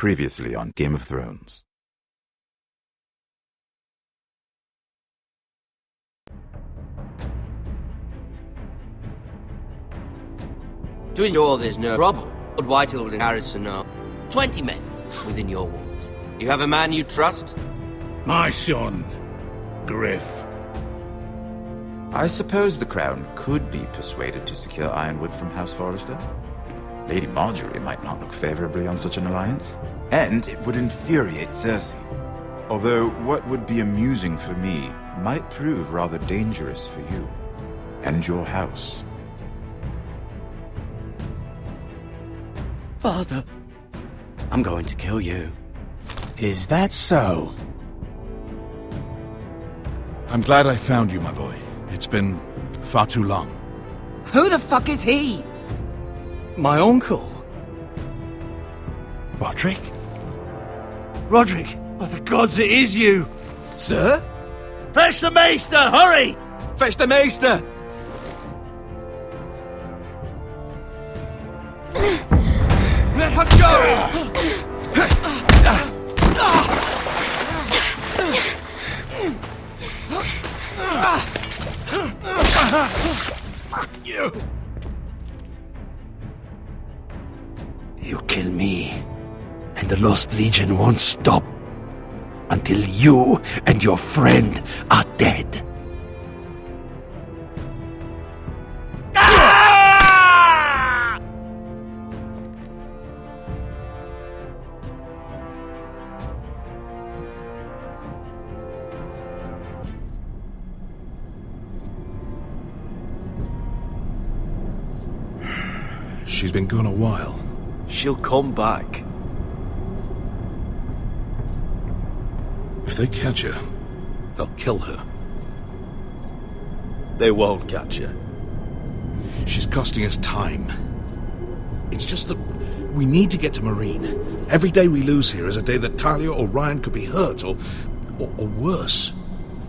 Previously on Game of Thrones. To ensure there's no trouble, Lord Whitehill and Harrison are 20 men within your walls. You have a man you trust? My son, Griff. I suppose the Crown could be persuaded to secure Ironwood from House Forrester. Lady Marjorie might not look favorably on such an alliance, and it would infuriate Cersei. Although what would be amusing for me might prove rather dangerous for you and your house. Father, I'm going to kill you. Is that so? I'm glad I found you, my boy. It's been far too long. Who the fuck is he? My uncle. Roderick? Roderick! By the gods, it is you! Sir? Fetch the Maester, hurry! Fetch the Maester! Let her go! Fuck you! You kill me, and the Lost Legion won't stop until you and your friend are dead. She's been gone a while. She'll come back. If they catch her, they'll kill her. They won't catch her. She's costing us time. It's just that we need to get to Marine. Every day we lose here is a day that Talia or Ryan could be hurt, or worse.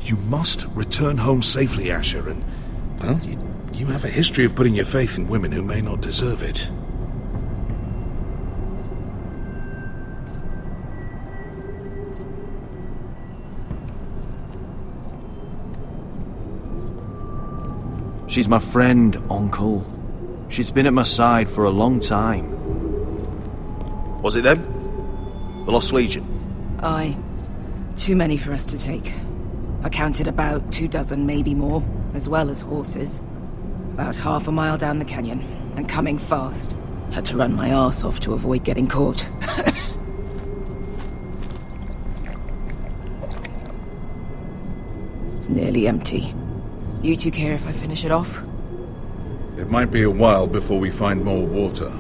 You must return home safely, Asher, and, well, you have a history of putting your faith in women who may not deserve it. She's my friend, Uncle. She's been at my side for a long time. Was it them? The Lost Legion? Aye. Too many for us to take. I counted about 24, maybe more, as well as horses. About half a mile down the canyon, and coming fast. Had to run my arse off to avoid getting caught. It's nearly empty. You two care if I finish it off? It might be a while before we find more water.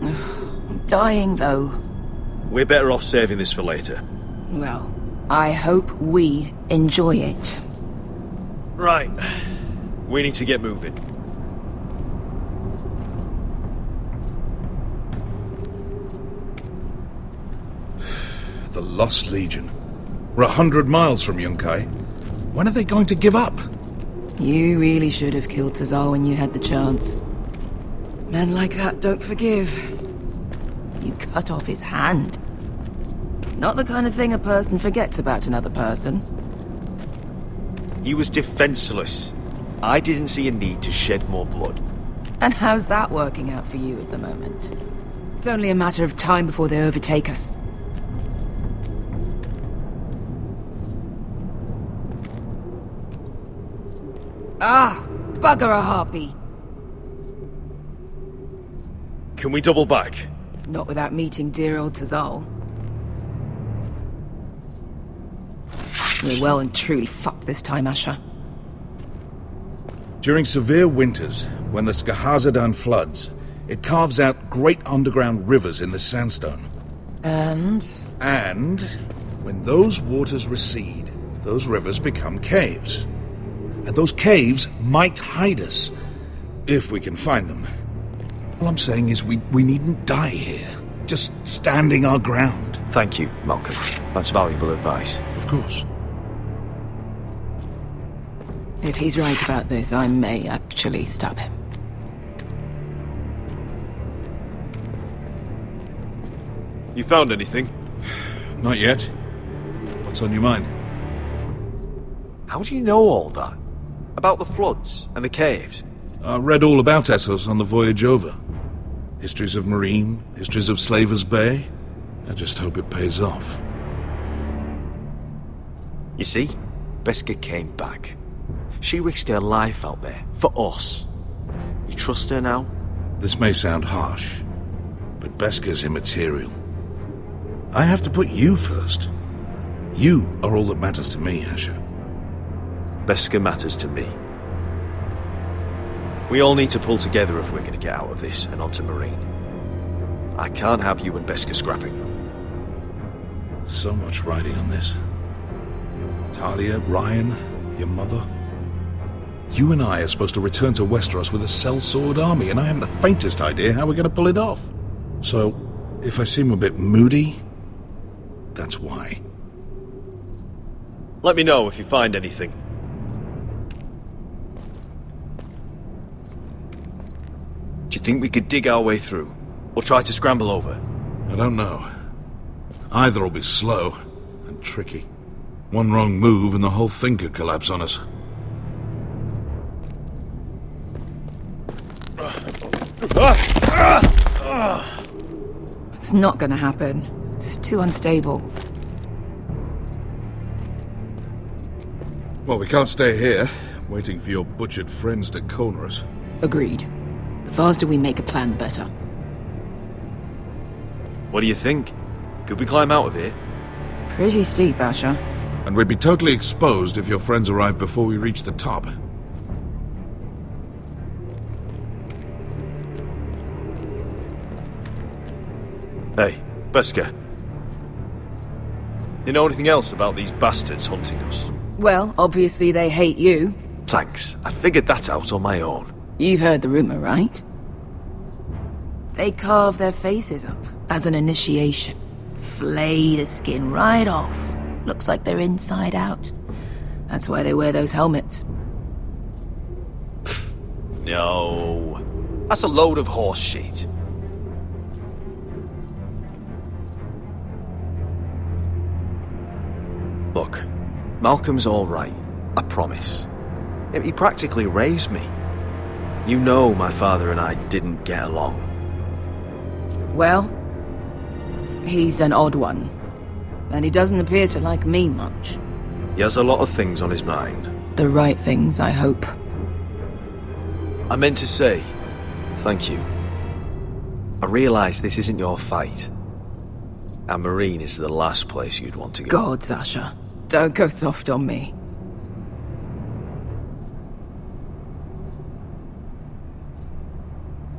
I'm dying, though. We're better off saving this for later. Well, I hope we enjoy it. Right. We need to get moving. The Lost Legion. We're 100 miles from Yunkai. When are they going to give up? You really should have killed Tazal when you had the chance. Men like that don't forgive. You cut off his hand. Not the kind of thing a person forgets about another person. He was defenseless. I didn't see a need to shed more blood. And how's that working out for you at the moment? It's only a matter of time before they overtake us. Ah, bugger a harpy. Can we double back? Not without meeting dear old Tazal. We're well and truly fucked this time, Asher. During severe winters, when the Skahazadan floods, it carves out great underground rivers in the sandstone. And And when those waters recede, those rivers become caves. And those caves might hide us, if we can find them. All I'm saying is we needn't die here, just standing our ground. Thank you, Malcolm. That's valuable advice. Of course. if he's right about this, I may actually stab him. You found anything? Not yet. What's on your mind? How do you know all that? About the floods and the caves? I read all about Essos on the voyage over. Histories of Marine, histories of Slaver's Bay. I just hope it pays off. You see, Beskha came back. She risked her life out there, for us. You trust her now? This may sound harsh, but Beskha's immaterial. I have to put you first. You are all that matters to me, Asher. Beskha matters to me. We all need to pull together if we're going to get out of this and onto Marine. I can't have you and Beskha scrapping. So much riding on this. Talia, Ryan, your mother. You and I are supposed to return to Westeros with a sellsword army, and I haven't the faintest idea how we're going to pull it off. So, if I seem a bit moody, that's why. Let me know if you find anything. Do you think we could dig our way through? Or try to scramble over? I don't know. Either will be slow and tricky. One wrong move and the whole thing could collapse on us. It's not gonna happen. It's too unstable. Well, we can't stay here, waiting for your butchered friends to corner us. Agreed. The faster we make a plan, the better. What do you think? Could we climb out of here? Pretty steep, Asher. And we'd be totally exposed if your friends arrive before we reach the top. Hey, Beskha. You know anything else about these bastards hunting us? Well, obviously they hate you. Thanks. I figured that out on my own. You've heard the rumor, right? They carve their faces up as an initiation. Flay the skin right off. Looks like they're inside out. That's why they wear those helmets. No. That's a load of horse shit. Look, Malcolm's all right. I promise. He practically raised me. You know my father and I didn't get along. Well, he's an odd one. And he doesn't appear to like me much. He has a lot of things on his mind. The right things, I hope. I meant to say, thank you. I realise this isn't your fight. And Marine is the last place you'd want to go. God, Asher. Don't go soft on me.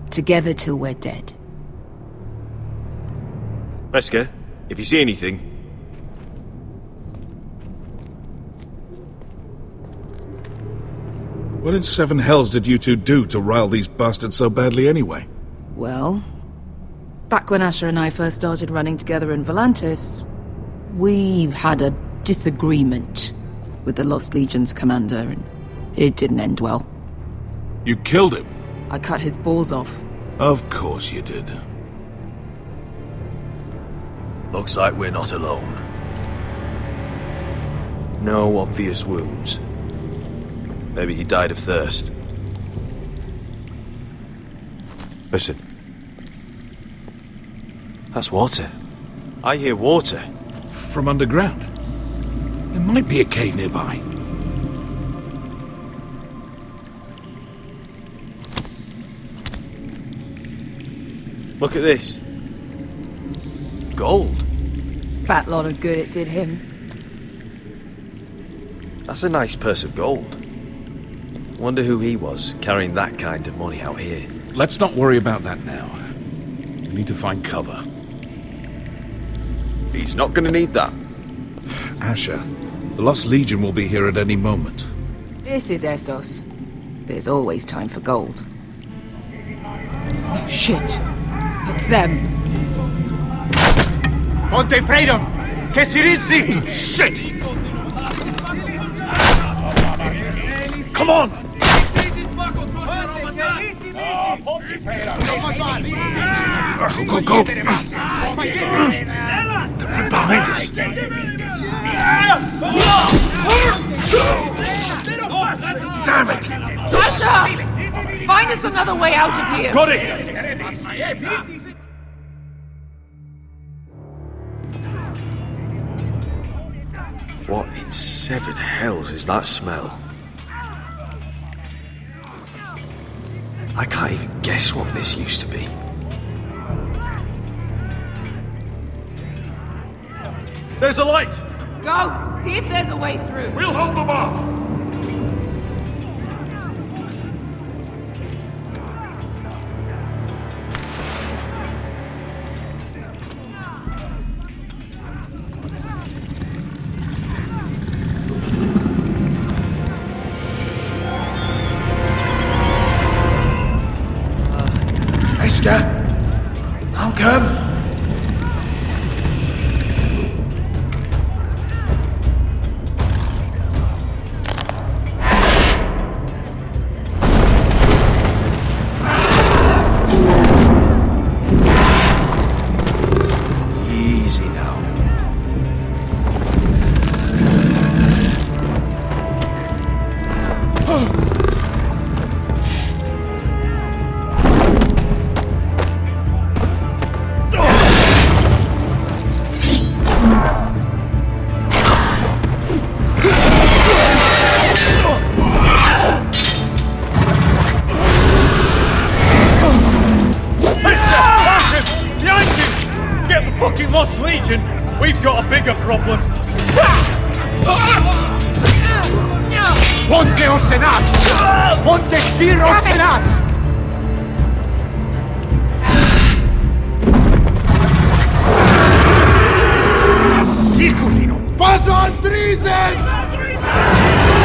Together till we're dead. Beskha, if you see anything... What in seven hells did you two do to rile these bastards so badly anyway? Well, back when Asher and I first started running together in Volantis, we had a disagreement with the Lost Legion's commander, and it didn't end well. You killed him? I cut his balls off. Of course you did. Looks like we're not alone. No obvious wounds. Maybe he died of thirst. Listen. That's water. I hear water. From underground. There might be a cave nearby. Look at this. Gold. Fat lot of good it did him. That's a nice purse of gold. Wonder who he was, carrying that kind of money out here. Let's not worry about that now. We need to find cover. He's not gonna need that. Asher, the Lost Legion will be here at any moment. This is Essos. There's always time for gold. Oh, shit. It's them. Ponte Freedom! Che si rizzi! Shit! Come on! Go, go, go! They're right behind us. Damn it! Asher! Find us another way out of here! Got it! What in seven hells is that smell? I can't even guess what this used to be. There's a light! Go! See if there's a way through. We'll hold them off! Esker! I'll come! Easy now. Fucking Lost Legion! We've got a bigger problem! Ponteos en us! Pontesiros en us! Sikulino! Paso Aldrizes!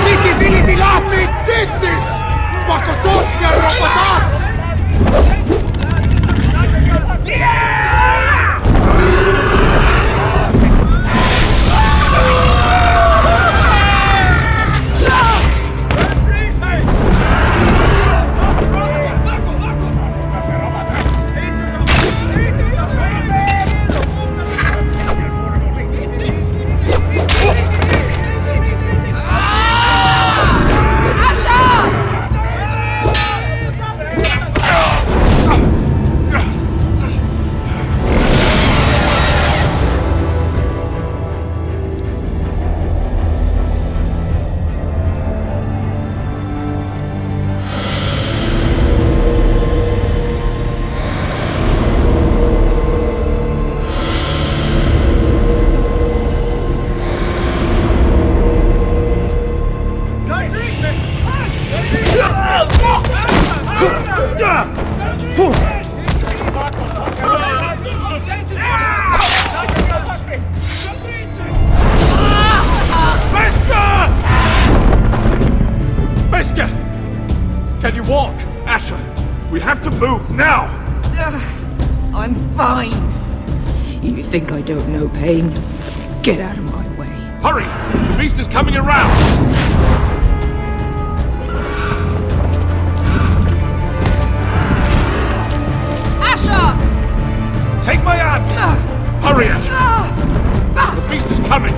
Siki Vili Vilati Dissis! Pakotoskia Ropatas! Can you walk? Asher, we have to move now! I'm fine. You think I don't know pain? Get out of my way. Hurry! The beast is coming around! Asher! Take my hand! Hurry, Asher! The beast is coming!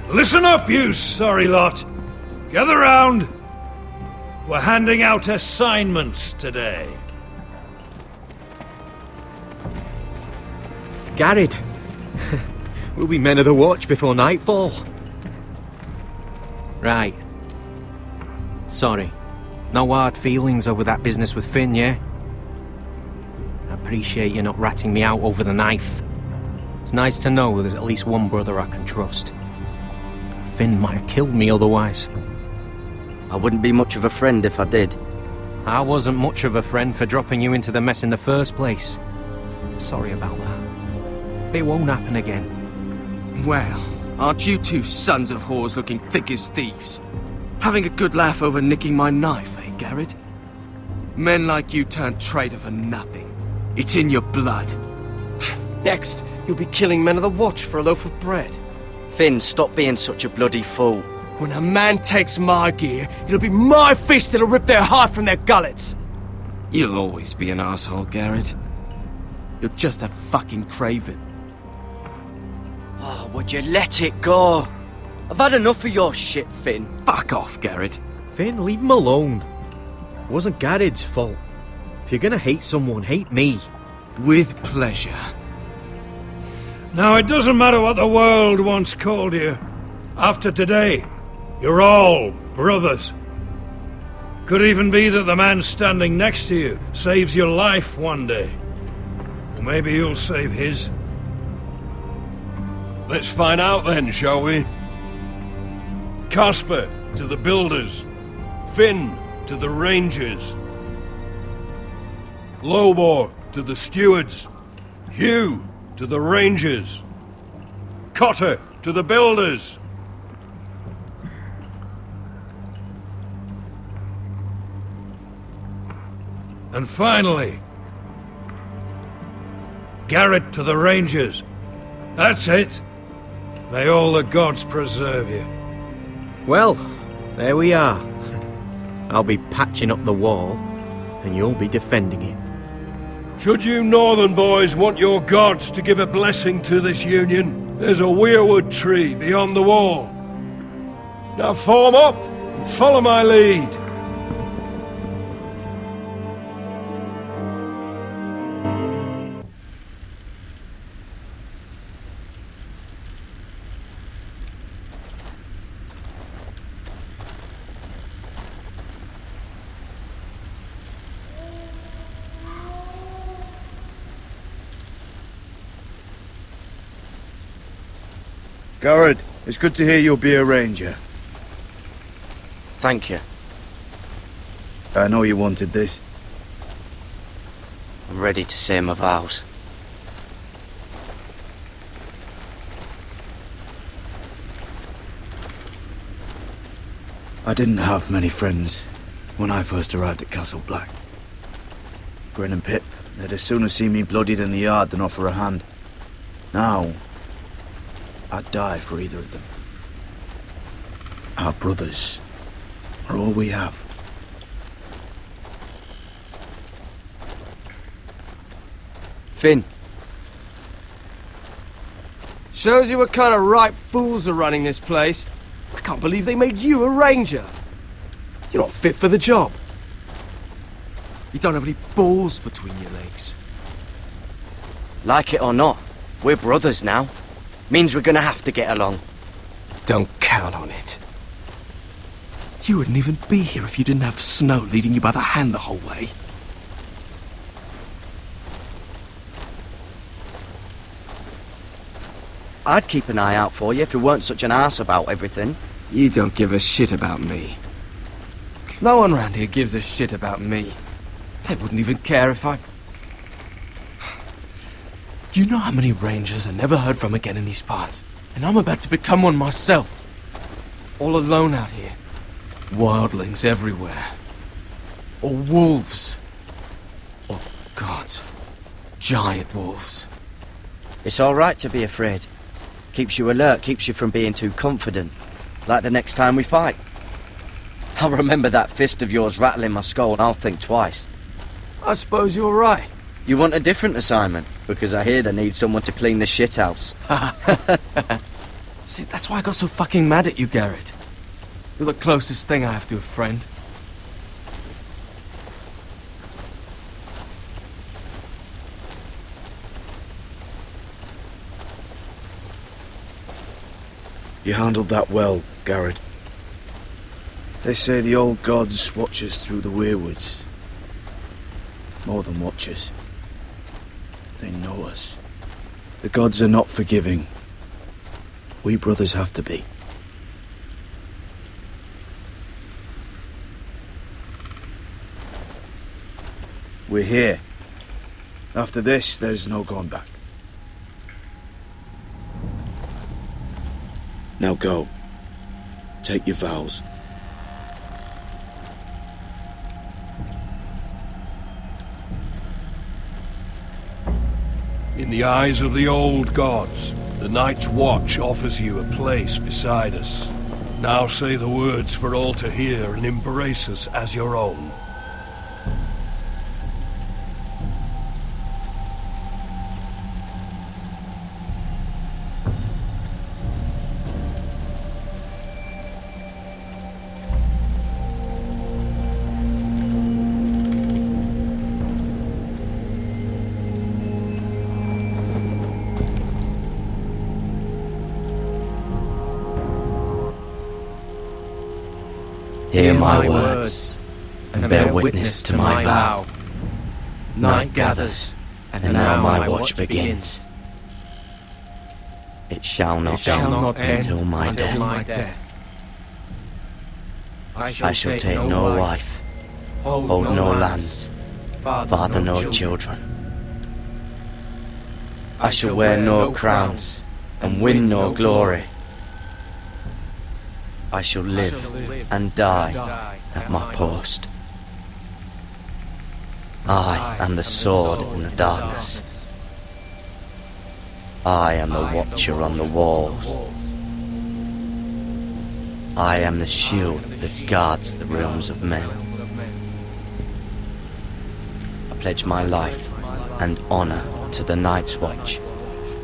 Listen up, you sorry lot. Gather round. We're handing out assignments today. Garrett. We'll be men of the watch before nightfall. Right. Sorry. No hard feelings over that business with Finn, yeah? I appreciate you not ratting me out over the knife. It's nice to know there's at least one brother I can trust. Finn might have killed me otherwise. I wouldn't be much of a friend if I did. I wasn't much of a friend for dropping you into the mess in the first place. Sorry about that. It won't happen again. Well, aren't you two sons of whores looking thick as thieves? Having a good laugh over nicking my knife, eh, Garrett? Men like you turn traitor for nothing. It's in your blood. Next, you'll be killing men of the watch for a loaf of bread. Finn, stop being such a bloody fool. When a man takes my gear, it'll be my fist that'll rip their heart from their gullets. You'll always be an asshole, Garrett. You're just a fucking craven. Oh, would you let it go? I've had enough of your shit, Finn. Fuck off, Garrett. Finn, leave him alone. It wasn't Garrett's fault. If you're gonna hate someone, hate me. With pleasure. Now, it doesn't matter what the world once called you. After today, you're all brothers. Could even be that the man standing next to you saves your life one day. Or maybe you'll save his. Let's find out then, shall we? Casper to the builders. Finn to the rangers. Lobor to the stewards. Hugh to the rangers. Cotter to the builders. And finally, Garrett to the rangers. That's it. May all the gods preserve you. Well, there we are. I'll be patching up the wall, and you'll be defending it. Should you northern boys want your gods to give a blessing to this union, there's a weirwood tree beyond the wall. Now form up and follow my lead. Garrett, it's good to hear you'll be a ranger. Thank you. I know you wanted this. I'm ready to say my vows. I didn't have many friends when I first arrived at Castle Black. Grin and Pip, they'd as soon see me bloodied in the yard than offer a hand. Now, I'd die for either of them. Our brothers are all we have. Finn. Shows you what kind of ripe fools are running this place. I can't believe they made you a ranger. You're not fit for the job. You don't have any balls between your legs. Like it or not, we're brothers now. Means we're gonna have to get along. Don't count on it. You wouldn't even be here if you didn't have Snow leading you by the hand the whole way. I'd keep an eye out for you if you weren't such an arse about everything. You don't give a shit about me. No one round here gives a shit about me. They wouldn't even care if I... Do you know how many rangers are never heard from again in these parts? And I'm about to become one myself. All alone out here. Wildlings everywhere. Or wolves. Or gods. Giant wolves. It's all right to be afraid. Keeps you alert, keeps you from being too confident. Like the next time we fight. I'll remember that fist of yours rattling my skull and I'll think twice. I suppose you're right. You want a different assignment? Because I hear they need someone to clean the shithouse. See, that's why I got so fucking mad at you, Garrett. You're the closest thing I have to a friend. You handled that well, Garrett. They say the old gods watch us through the weirwoods. More than watch us. They know us. The gods are not forgiving. We brothers have to be. We're here. After this, there's no going back. Now go. Take your vows. In the eyes of the old gods, the Night's Watch offers you a place beside us. Now say the words for all to hear and embrace us as your own. Hear my words, and bear witness to my vow. Night gathers, and now my watch begins. It shall not end until my death. I shall take no wife, hold no lands, father no children. I shall wear no crowns, and win no glory. I shall live and die at my post. I am the sword in the darkness. I am the watcher on the walls. I am the shield that guards the realms of men. I pledge my life and honor to the Night's Watch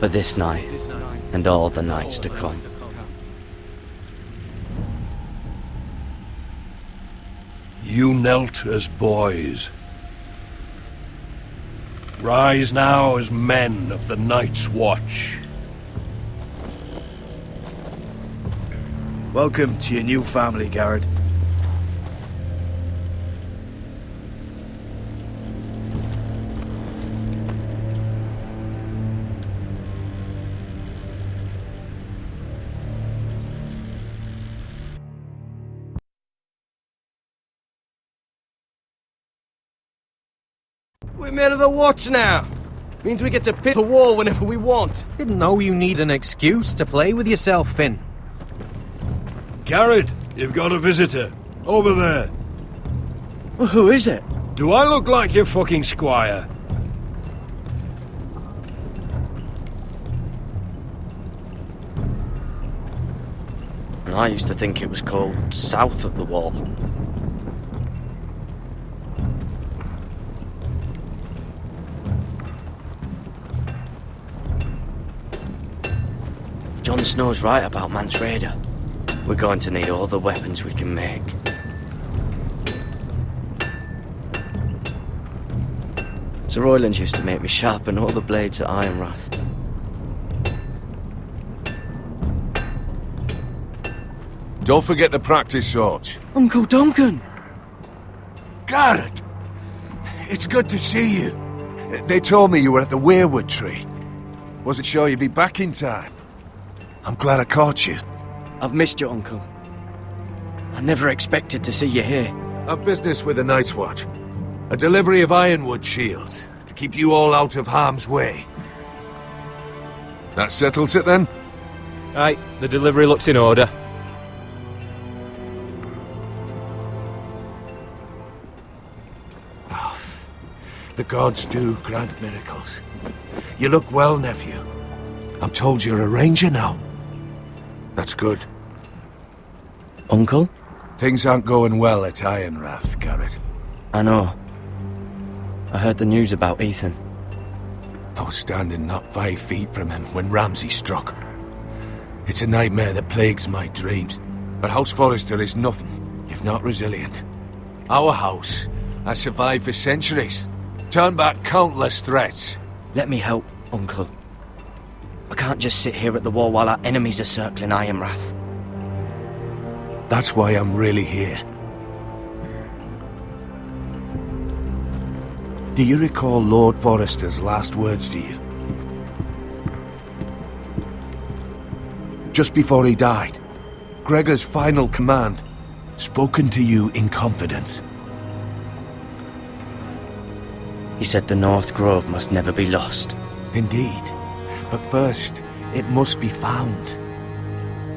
for this night and all the nights to come. You knelt as boys. Rise now as men of the Night's Watch. Welcome to your new family, Garrett. We're men of the Watch now. Means we get to pit the wall whenever we want. Didn't know you need an excuse to play with yourself, Finn. Garrett, you've got a visitor. Over there. Well, who is it? Do I look like your fucking squire? I used to think it was called South of the Wall. Jon Snow's right about Mance Rayder. We're going to need all the weapons we can make. Sir Royland used to make me sharpen all the blades at Ironrath. Don't forget to practice swords. Uncle Duncan! Garrett! It's good to see you. They told me you were at the Weirwood Tree. Wasn't sure you'd be back in time. I'm glad I caught you. I've missed you, Uncle. I never expected to see you here. A business with the Night's Watch. A delivery of Ironwood shields to keep you all out of harm's way. That settles it then? Aye, the delivery looks in order. The gods do grant miracles. You look well, nephew. I'm told you're a ranger now. That's good. Uncle? Things aren't going well at Ironrath, Garrett. I know. I heard the news about Ethan. I was standing not 5 feet from him when Ramsay struck. It's a nightmare that plagues my dreams, but House Forrester is nothing if not resilient. Our house has survived for centuries, turned back countless threats. Let me help, Uncle. I can't just sit here at the wall while our enemies are circling Ironrath. That's why I'm really here. Do you recall Lord Forrester's last words to you? Just before he died, Gregor's final command, spoken to you in confidence. He said the North Grove must never be lost. Indeed. But first, it must be found.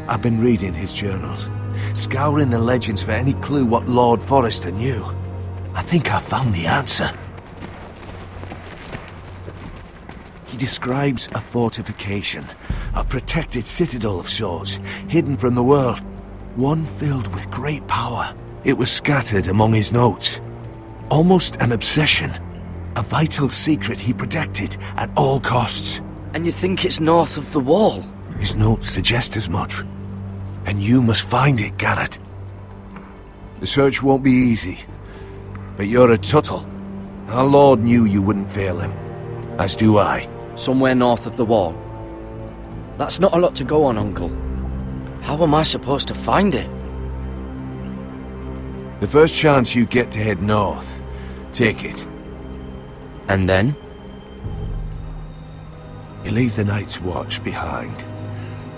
I've been reading his journals, scouring the legends for any clue what Lord Forrester knew. I think I found the answer. He describes a fortification, a protected citadel of sorts, hidden from the world, one filled with great power. It was scattered among his notes. Almost an obsession, a vital secret he protected at all costs. And you think it's north of the wall? His notes suggest as much. And you must find it, Garrett. The search won't be easy, but you're a Tuttle. Our Lord knew you wouldn't fail him, as do I. Somewhere north of the wall. That's not a lot to go on, Uncle. How am I supposed to find it? The first chance you get to head north, take it. And then? You leave the Night's Watch behind,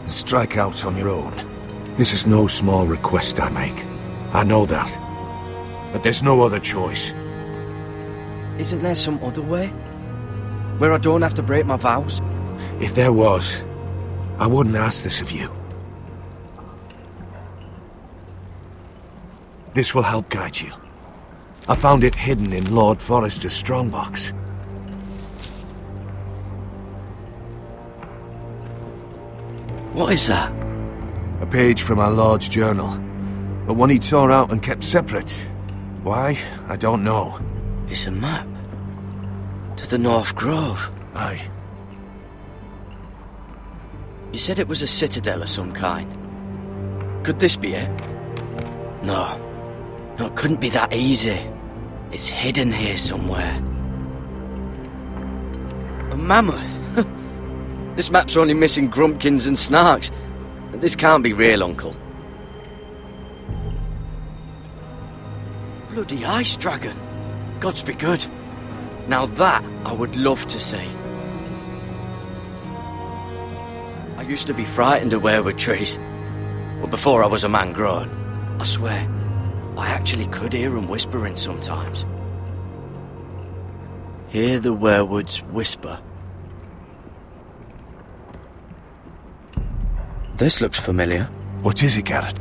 and strike out on your own. This is no small request I make. I know that. But there's no other choice. Isn't there some other way? Where I don't have to break my vows? If there was, I wouldn't ask this of you. This will help guide you. I found it hidden in Lord Forrester's strongbox. What is that? A page from our Lord's journal, but one he tore out and kept separate. Why? I don't know. It's a map. To the North Grove. Aye. You said it was a citadel of some kind. Could this be it? No. No, it couldn't be that easy. It's hidden here somewhere. A mammoth? This map's only missing Grumpkins and Snarks. This can't be real, Uncle. Bloody ice dragon. Gods be good. Now that I would love to see. I used to be frightened of weirwood trees. But before I was a man grown, I swear, I actually could hear them whispering sometimes. Hear the weirwoods whisper. This looks familiar. What is it, Garrett?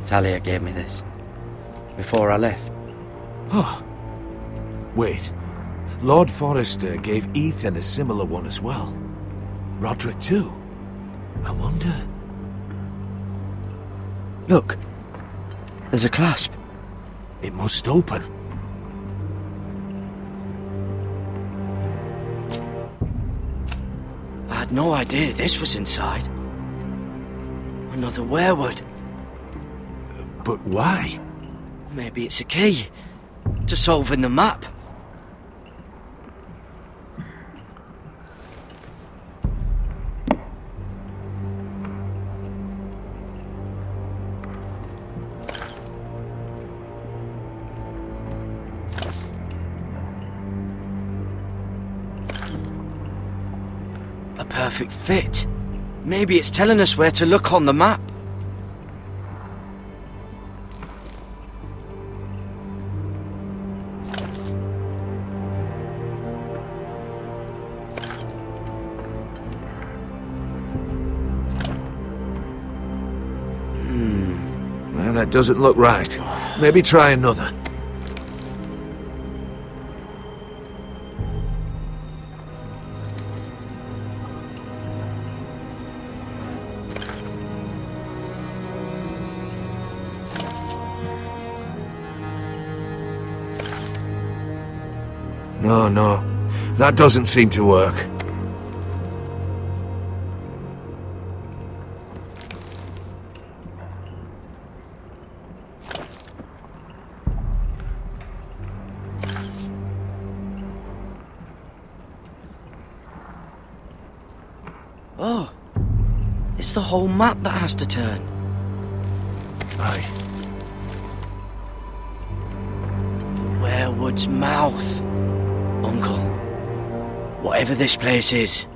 Talia gave me this. Before I left. Oh. Wait. Lord Forrester gave Ethan a similar one as well. Roderick too. I wonder... Look. There's a clasp. It must open. I had no idea this was inside. Another weirwood. But why? Maybe it's a key to solving the map. A perfect fit. Maybe it's telling us where to look on the map. Well, that doesn't look right. Maybe try another. No. That doesn't seem to work. Oh, it's the whole map that has to turn. Aye. The Werewood's mouth. Uncle, whatever this place is,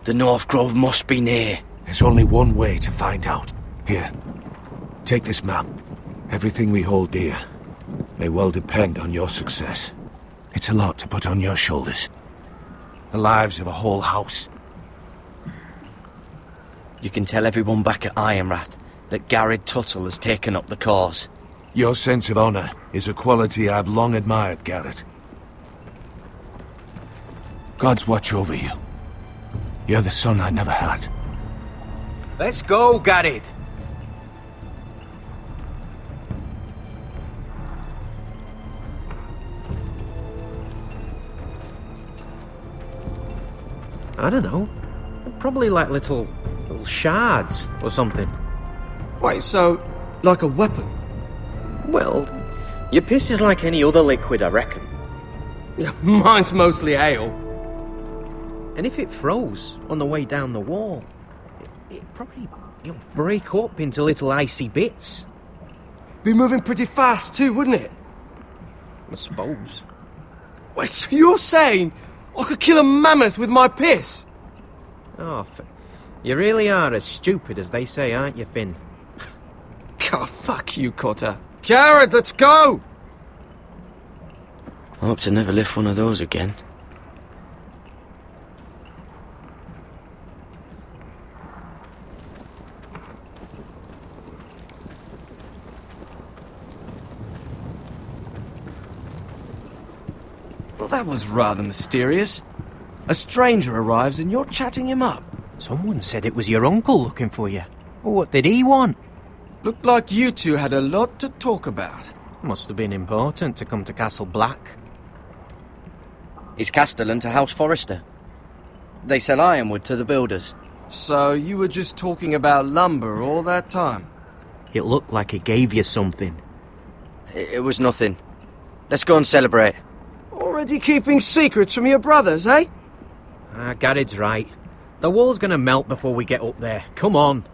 the North Grove must be near. There's only one way to find out. Here, take this map. Everything we hold dear may well depend on your success. It's a lot to put on your shoulders. The lives of a whole house. You can tell everyone back at Ironrath that Garrett Tuttle has taken up the cause. Your sense of honor is a quality I've long admired, Garrett. God's watch over you. You're the son I never had. Let's go, Garrett. I don't know. Probably like little shards or something. Wait, so, like a weapon? Well, your piss is like any other liquid, I reckon. Yeah, mine's mostly ale. And if it froze on the way down the wall, it'd probably break up into little icy bits. Be moving pretty fast too, wouldn't it? I suppose. Wait, so you're saying I could kill a mammoth with my piss? Oh, you really are as stupid as they say, aren't you, Finn? God, fuck you, Cotter. Garrett, let's go! I hope to never lift one of those again. Well, that was rather mysterious. A stranger arrives and you're chatting him up. Someone said it was your uncle looking for you. What did he want? Looked like you two had a lot to talk about. Must have been important to come to Castle Black. It's Castellan to House Forrester. They sell ironwood to the builders. So you were just talking about lumber all that time? It looked like he gave you something. It was nothing. Let's go and celebrate. Already keeping secrets from your brothers, eh? Garrett's right. The wall's gonna melt before we get up there. Come on.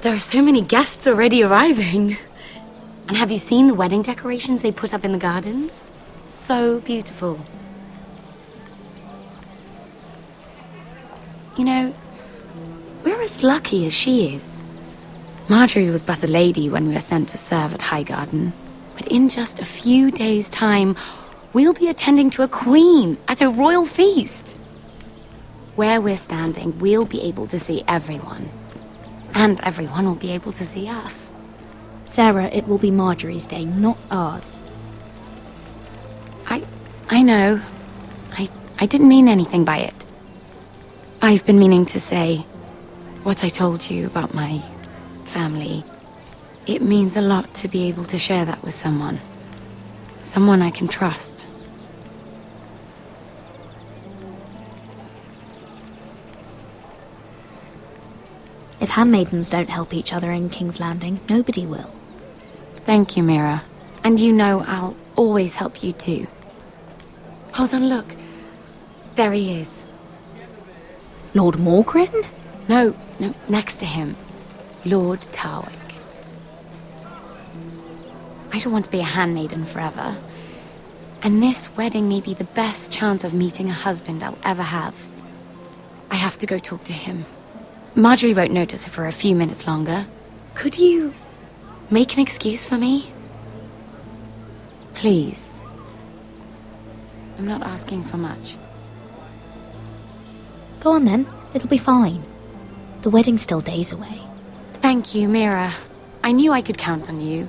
There are so many guests already arriving. And have you seen the wedding decorations they put up in the gardens? So beautiful. You know, we're as lucky as she is. Marjorie was but a lady when we were sent to serve at Highgarden. But in just a few days' time, we'll be attending to a queen at a royal feast. Where we're standing, we'll be able to see everyone. And everyone will be able to see us. Sarah, it will be Marjorie's day, not ours. I know. I didn't mean anything by it. I've been meaning to say what I told you about my family. It means a lot to be able to share that with someone. Someone I can trust. If handmaidens don't help each other in King's Landing, nobody will. Thank you, Mira. And you know I'll always help you too. Hold on, look. There he is. Lord Morgren? No, next to him. Lord Tarwick. I don't want to be a handmaiden forever. And this wedding may be the best chance of meeting a husband I'll ever have. I have to go talk to him. Marjorie won't notice it for a few minutes longer. Could you make an excuse for me? Please. I'm not asking for much. Go on then, it'll be fine. The wedding's still days away. Thank you, Mira. I knew I could count on you.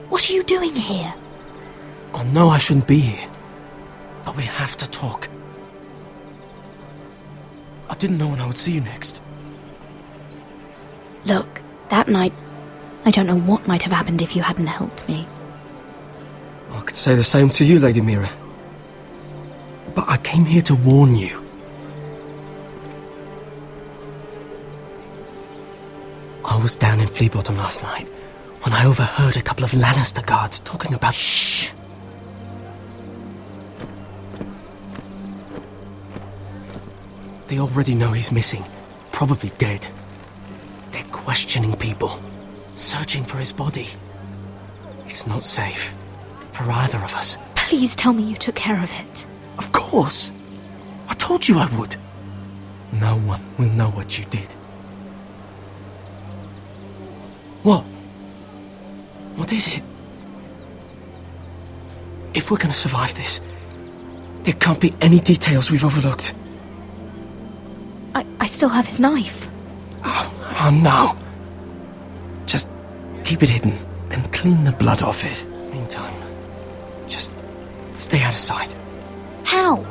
What are you doing here? I know I shouldn't be here, but we have to talk. I didn't know when I would see you next. Look, that night, I don't know what might have happened if you hadn't helped me. I could say the same to you, Lady Mira. But I came here to warn you. I was down in Flea Bottom last night when I overheard a couple of Lannister guards talking about... Shh! They already know he's missing, probably dead. They're questioning people, searching for his body. It's not safe for either of us. Please tell me you took care of it. Of course! I told you I would. No one will know what you did. What? What is it? If we're gonna survive this, there can't be any details we've overlooked. I still have his knife. Oh no. Just keep it hidden and clean the blood off it. Meantime, just stay out of sight. How?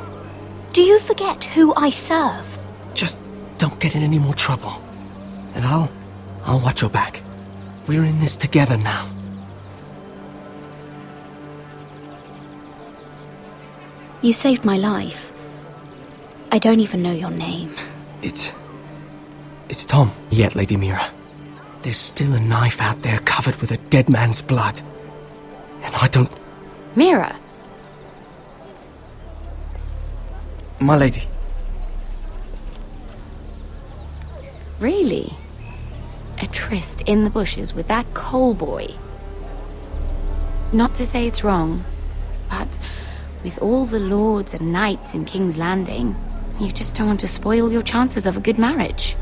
Do you forget who I serve? Just don't get in any more trouble. And I'll watch your back. We're in this together now. You saved my life. I don't even know your name. It's Tom. Yet, Lady Mira. There's still a knife out there covered with a dead man's blood. And I don't... Mira! My lady. Really? A tryst in the bushes with that Cole boy? Not to say it's wrong, but with all the lords and knights in King's Landing, you just don't want to spoil your chances of a good marriage.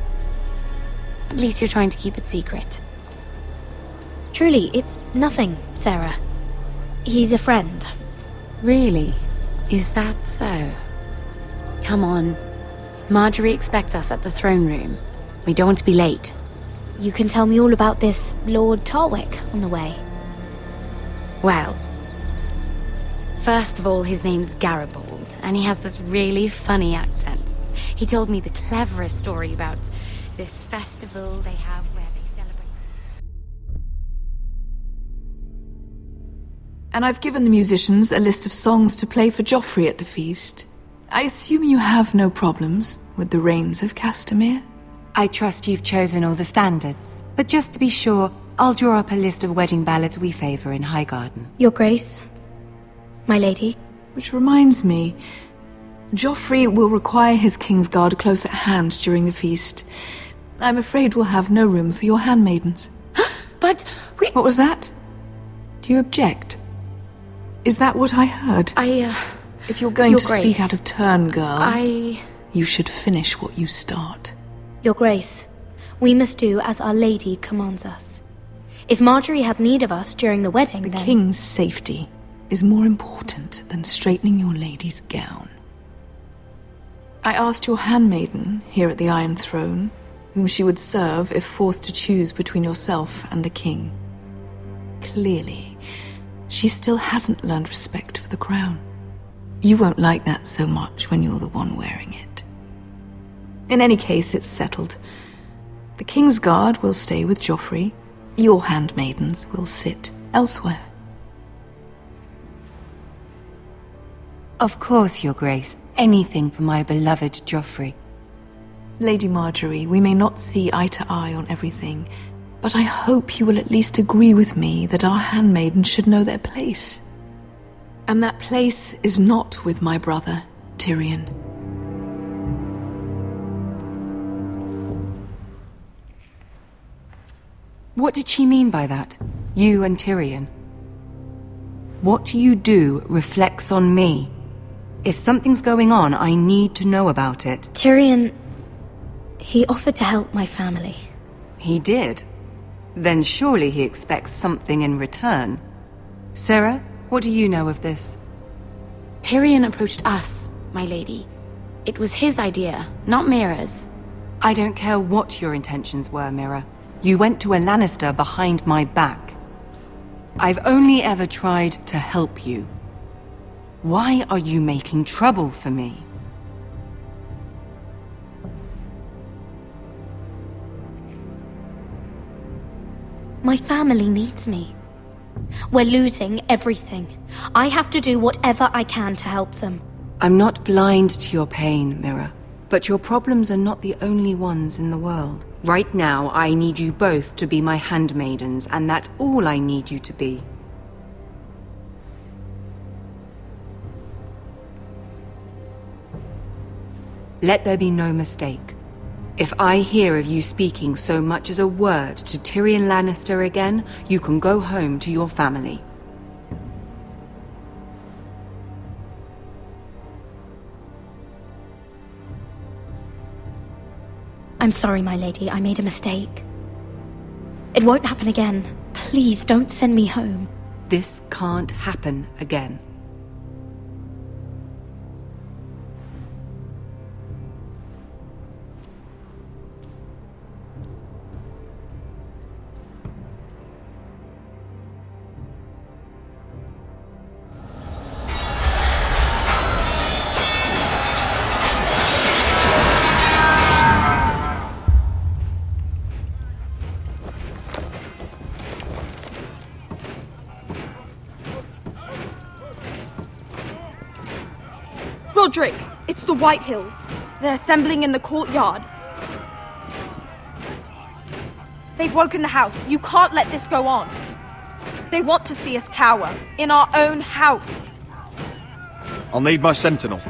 At least you're trying to keep it secret. Truly, it's nothing, Sarah. He's a friend. Really? Is that so? Come on. Marjorie expects us at the throne room. We don't want to be late. You can tell me all about this Lord Tarwick on the way. Well, first of all, his name's Garibald, and he has this really funny accent. He told me the cleverest story about this festival they have where they celebrate... And I've given the musicians a list of songs to play for Joffrey at the feast. I assume you have no problems with the Rains of Castamere? I trust you've chosen all the standards. But just to be sure, I'll draw up a list of wedding ballads we favor in Highgarden. Your Grace, my lady. Which reminds me, Joffrey will require his Kingsguard close at hand during the feast. I'm afraid we'll have no room for your handmaidens. But we... What was that? Do you object? Is that what I heard? If you're going to speak out of turn, girl, you should finish what you start. Your Grace, we must do as Our Lady commands us. If Marjorie has need of us during the wedding, The then... King's safety is more important than straightening your lady's gown. I asked your handmaiden here at the Iron Throne whom she would serve if forced to choose between yourself and the king. Clearly, she still hasn't learned respect for the crown. You won't like that so much when you're the one wearing it. In any case, it's settled. The Kingsguard will stay with Joffrey. Your handmaidens will sit elsewhere. Of course, Your Grace. Anything for my beloved Joffrey. Lady Marjorie, we may not see eye to eye on everything, but I hope you will at least agree with me that our handmaidens should know their place. And that place is not with my brother, Tyrion. What did she mean by that? You and Tyrion? What you do reflects on me. If something's going on, I need to know about it. Tyrion... he offered to help my family. He did? Then surely he expects something in return. Sarah, what do you know of this? Tyrion approached us, my lady. It was his idea, not Mira's. I don't care what your intentions were, Mira. You went to a Lannister behind my back. I've only ever tried to help you. Why are you making trouble for me? My family needs me. We're losing everything. I have to do whatever I can to help them. I'm not blind to your pain, Mira. But your problems are not the only ones in the world. Right now, I need you both to be my handmaidens, and that's all I need you to be. Let there be no mistake. If I hear of you speaking so much as a word to Tyrion Lannister again, you can go home to your family. I'm sorry, my lady. I made a mistake. It won't happen again. Please don't send me home. This can't happen again. Roderick, it's the Whitehills. They're assembling in the courtyard. They've woken the house. You can't let this go on. They want to see us cower. In our own house. I'll need my sentinel.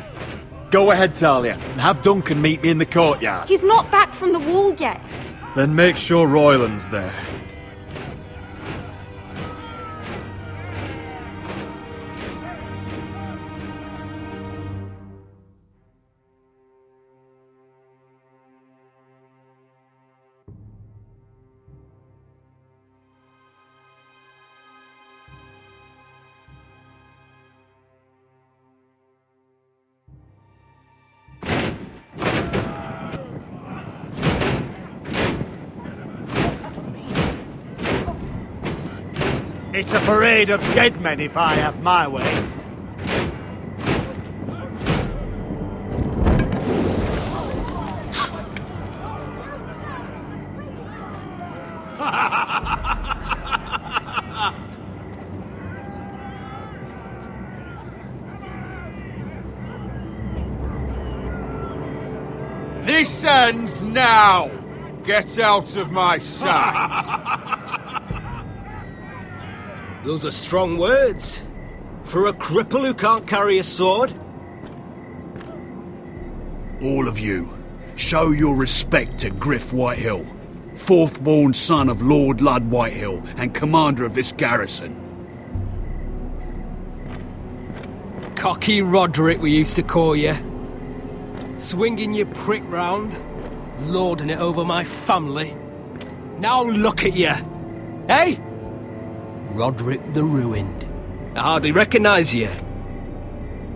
Go ahead, Talia, and have Duncan meet me in the courtyard. He's not back from the wall yet. Then make sure Royland's there. It's a parade of dead men if I have my way. This ends now! Get out of my sight! Those are strong words. For a cripple who can't carry a sword? All of you, show your respect to Griff Whitehill, fourth-born son of Lord Ludd Whitehill and commander of this garrison. Cocky Roderick, we used to call you. Swinging your prick round, lording it over my family. Now look at you! Hey? Roderick the Ruined. I hardly recognise you.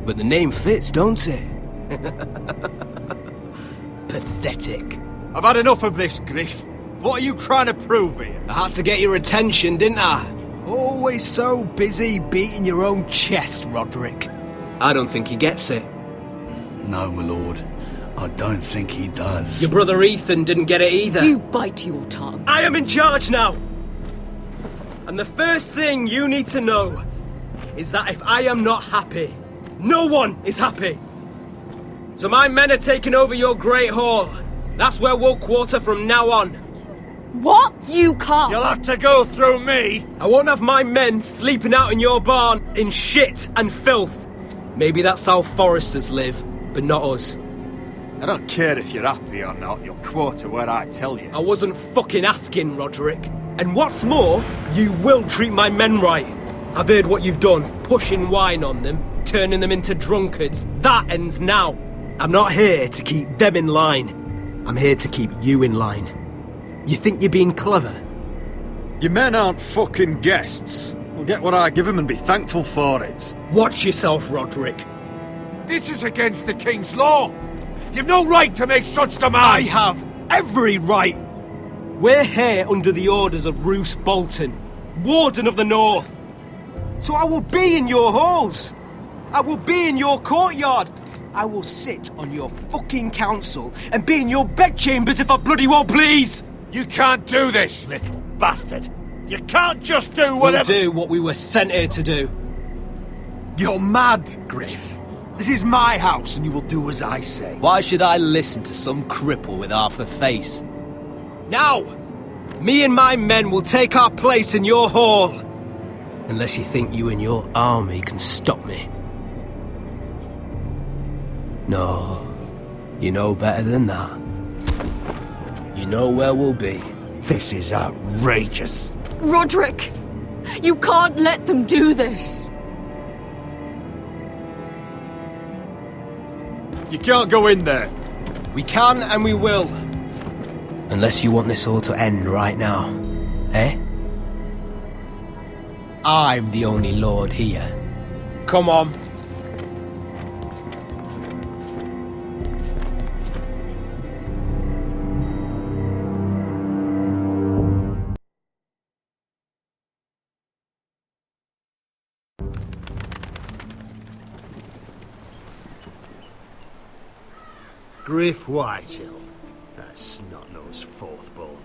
But the name fits, don't it? Pathetic. I've had enough of this, Griff. What are you trying to prove here? I had to get your attention, didn't I? Always so busy beating your own chest, Roderick. I don't think he gets it. No, my lord. I don't think he does. Your brother Ethan didn't get it either. You bite your tongue. I am in charge now! And the first thing you need to know is that if I am not happy, no one is happy. So my men are taking over your Great Hall. That's where we'll quarter from now on. What? You can't. You'll have to go through me. I won't have my men sleeping out in your barn in shit and filth. Maybe that's how Foresters live, but not us. I don't care if you're happy or not. You'll quarter where I tell you. I wasn't fucking asking, Roderick. And what's more, you will treat my men right. I've heard what you've done, pushing wine on them, turning them into drunkards. That ends now. I'm not here to keep them in line. I'm here to keep you in line. You think you're being clever? Your men aren't fucking guests. We'll get what I give them and be thankful for it. Watch yourself, Roderick. This is against the King's law. You've no right to make such demands. I have every right. We're here under the orders of Roose Bolton, Warden of the North. So I will be in your halls. I will be in your courtyard. I will sit on your fucking council and be in your bedchambers if I bloody well please. You can't do this, little bastard. You can't just do whatever... We'll do what we were sent here to do. You're mad, Griff. This is my house and you will do as I say. Why should I listen to some cripple with half a face? Now, me and my men will take our place in your hall. Unless you think you and your army can stop me. No, you know better than that. You know where we'll be. This is outrageous. Roderick! You can't let them do this! You can't go in there. We can and we will. Unless you want this all to end right now. Eh? I'm the only lord here. Come on. Griff Whitehill, that snot-nosed fourth-born,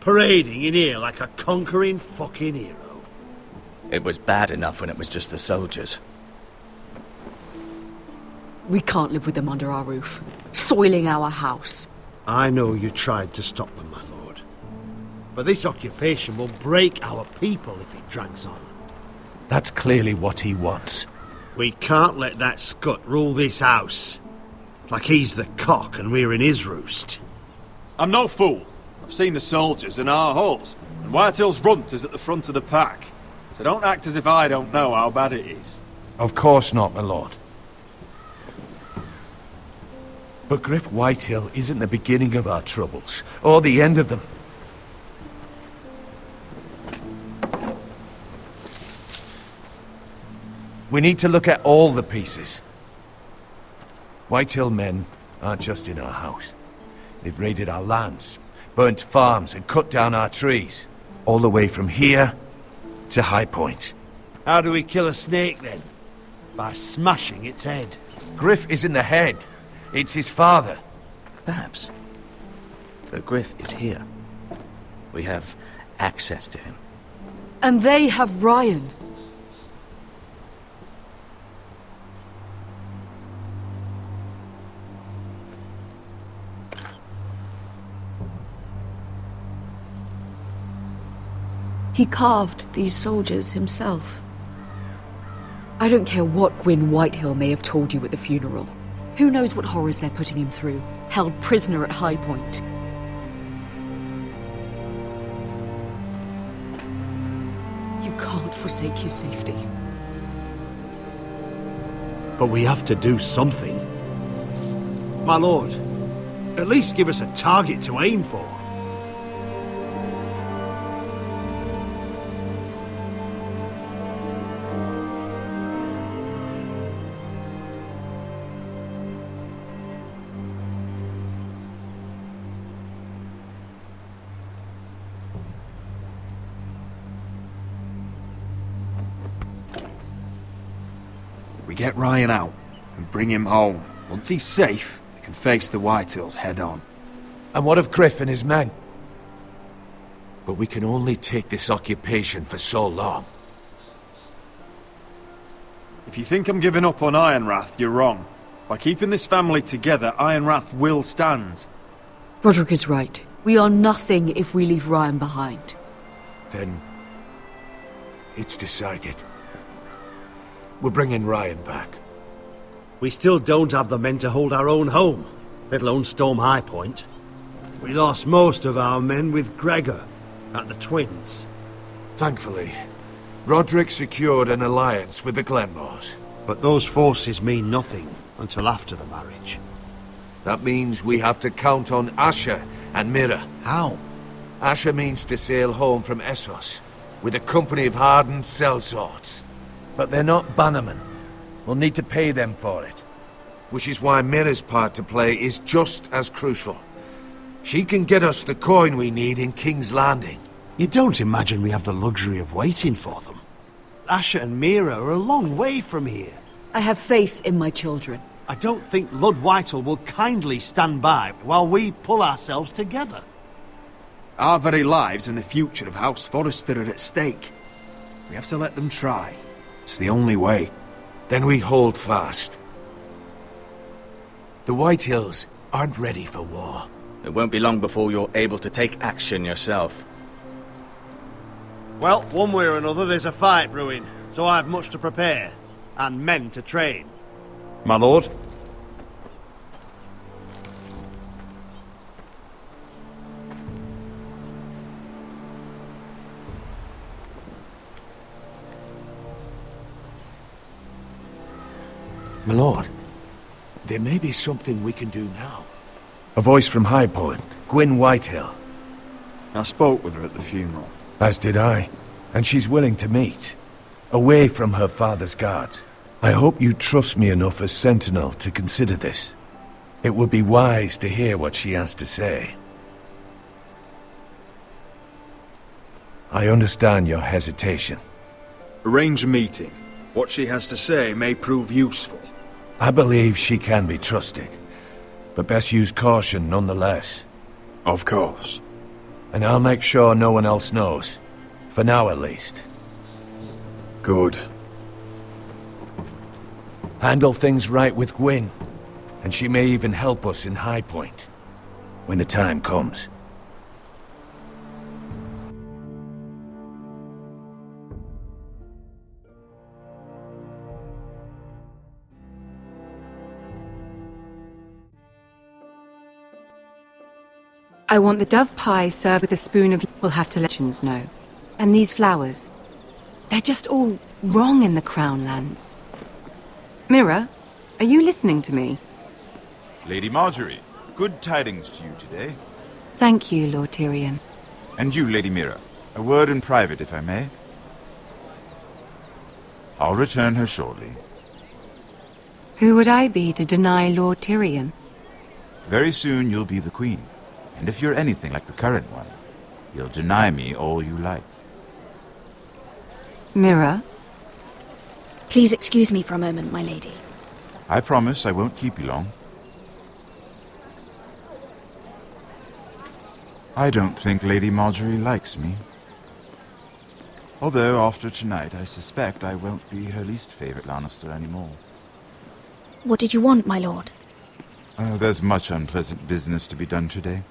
parading in here like a conquering fucking hero. It was bad enough when it was just the soldiers. We can't live with them under our roof, soiling our house. I know you tried to stop them, my lord. But this occupation will break our people if it drags on. That's clearly what he wants. We can't let that scut rule this house. Like he's the cock and we're in his roost. I'm no fool. I've seen the soldiers in our halls, and Whitehill's runt is at the front of the pack. So don't act as if I don't know how bad it is. Of course not, my lord. But Griff Whitehill isn't the beginning of our troubles, or the end of them. We need to look at all the pieces. Whitehill men aren't just in our house. They've raided our lands, burnt farms and cut down our trees. All the way from here to High Point. How do we kill a snake then? By smashing its head. Griff isn't the head. It's his father. Perhaps. But Griff is here. We have access to him. And they have Ryan. He carved these soldiers himself. I don't care what Gwyn Whitehill may have told you at the funeral. Who knows what horrors they're putting him through, held prisoner at High Point. You can't forsake his safety. But we have to do something. My lord, at least give us a target to aim for. We get Ryan out and bring him home. Once he's safe, we can face the Whitehills head on. And what of Griff and his men? But we can only take this occupation for so long. If you think I'm giving up on Ironrath, you're wrong. By keeping this family together, Ironrath will stand. Roderick is right. We are nothing if we leave Ryan behind. Then it's decided. We're bringing Ryan back. We still don't have the men to hold our own home, let alone storm High Point. We lost most of our men with Gregor at the Twins. Thankfully, Roderick secured an alliance with the Glenmores. But those forces mean nothing until after the marriage. That means we have to count on Asher and Mira. How? Asher means to sail home from Essos with a company of hardened sellswords. But they're not bannermen. We'll need to pay them for it. Which is why Mira's part to play is just as crucial. She can get us the coin we need in King's Landing. You don't imagine we have the luxury of waiting for them? Asher and Mira are a long way from here. I have faith in my children. I don't think Lord Whitehall will kindly stand by while we pull ourselves together. Our very lives and the future of House Forrester are at stake. We have to let them try. It's the only way. Then we hold fast. The Whitehills aren't ready for war. It won't be long before you're able to take action yourself. Well, one way or another there's a fight brewing, so I've much to prepare, and men to train. My lord? My lord, there may be something we can do now. A voice from High Point, Gwyn Whitehill. I spoke with her at the funeral. As did I. And she's willing to meet. Away from her father's guards. I hope you trust me enough as Sentinel to consider this. It would be wise to hear what she has to say. I understand your hesitation. Arrange a meeting. What she has to say may prove useful. I believe she can be trusted. But best use caution nonetheless. Of course. And I'll make sure no one else knows. For now, at least. Good. Handle things right with Gwyn. And she may even help us in High Point. When the time comes. I want the dove pie served with a spoon of... We'll have to let legends know. And these flowers. They're just all wrong in the Crown lands. Mira, are you listening to me? Lady Marjorie, good tidings to you today. Thank you, Lord Tyrion. And you, Lady Mira. A word in private, if I may. I'll return her shortly. Who would I be to deny Lord Tyrion? Very soon you'll be the queen. And if you're anything like the current one, you'll deny me all you like. Mira? Please excuse me for a moment, my lady. I promise I won't keep you long. I don't think Lady Marjorie likes me. Although, after tonight, I suspect I won't be her least favorite Lannister anymore. What did you want, my lord? There's much unpleasant business to be done today.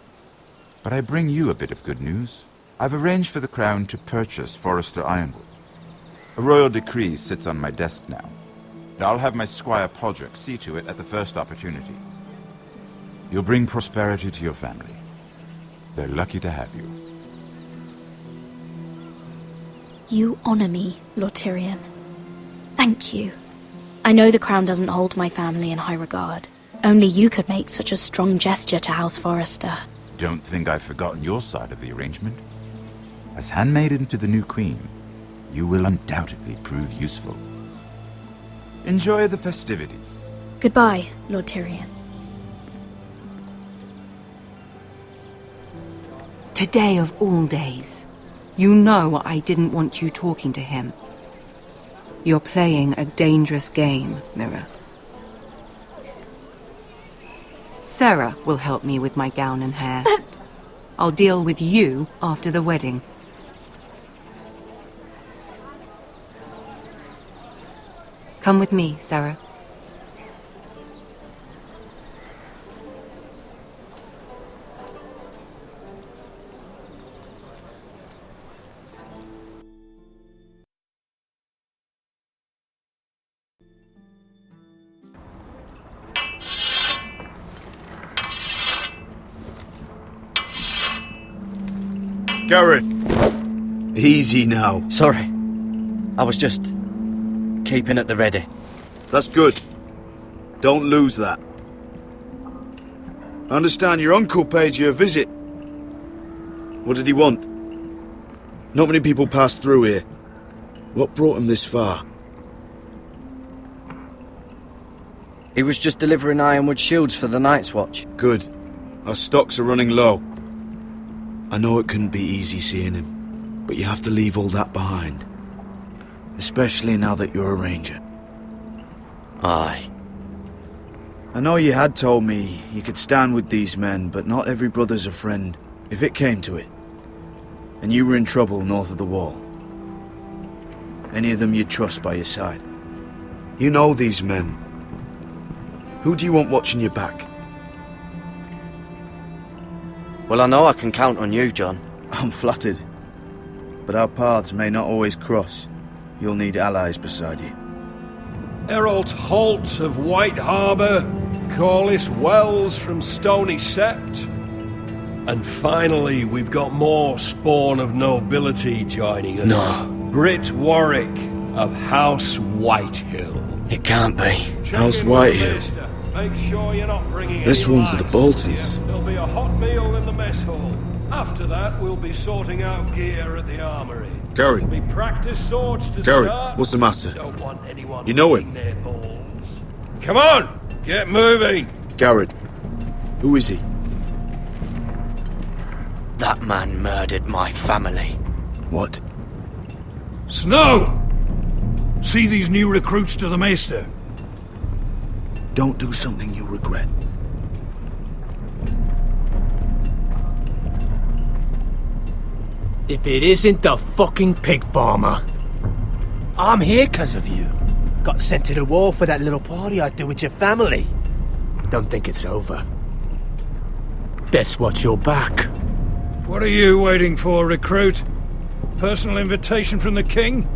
But I bring you a bit of good news. I've arranged for the Crown to purchase Forrester Ironwood. A royal decree sits on my desk now. And I'll have my Squire Podrick see to it at the first opportunity. You'll bring prosperity to your family. They're lucky to have you. You honor me, Lord Tyrion. Thank you. I know the Crown doesn't hold my family in high regard. Only you could make such a strong gesture to House Forrester. Don't think I've forgotten your side of the arrangement. As handmaiden to the new queen, you will undoubtedly prove useful. Enjoy the festivities. Goodbye, Lord Tyrion. Today of all days. You know I didn't want you talking to him. You're playing a dangerous game, Mira. Sarah will help me with my gown and hair. But... I'll deal with you after the wedding. Come with me, Sarah. Garrett! Easy now. Sorry. I was just keeping at the ready. That's good. Don't lose that. I understand your uncle paid you a visit. What did he want? Not many people pass through here. What brought him this far? He was just delivering ironwood shields for the Night's Watch. Good. Our stocks are running low. I know it couldn't be easy seeing him, but you have to leave all that behind. Especially now that you're a ranger. Aye. I know you had told me you could stand with these men, but not every brother's a friend, if it came to it. And you were in trouble north of the wall. Any of them you'd trust by your side. You know these men. Who do you want watching your back? Well, I know I can count on you, John. I'm flattered. But our paths may not always cross. You'll need allies beside you. Errol Holt of White Harbour, Corliss Wells from Stony Sept. And finally, we've got more spawn of nobility joining us. No. Britt Warwick of House Whitehill. It can't be. House Whitehill. Make sure you're not bringing This any one's the lights. Boltons. There'll be a hot meal in the mess hall. After that, we'll be sorting out gear at the armory. Garrett. There'll be practice swords to Garrett, start. what's the matter? Don't want anyone You know eating him? their balls. Come on, get moving. Garrett. Who is he? That man murdered my family. What? Snow! See these new recruits to the Maester? Don't do something you'll regret. If it isn't the fucking pig farmer. I'm here 'cause of you. Got sent to the war for that little party I do with your family. Don't think it's over. Best watch your back. What are you waiting for, recruit? Personal invitation from the king?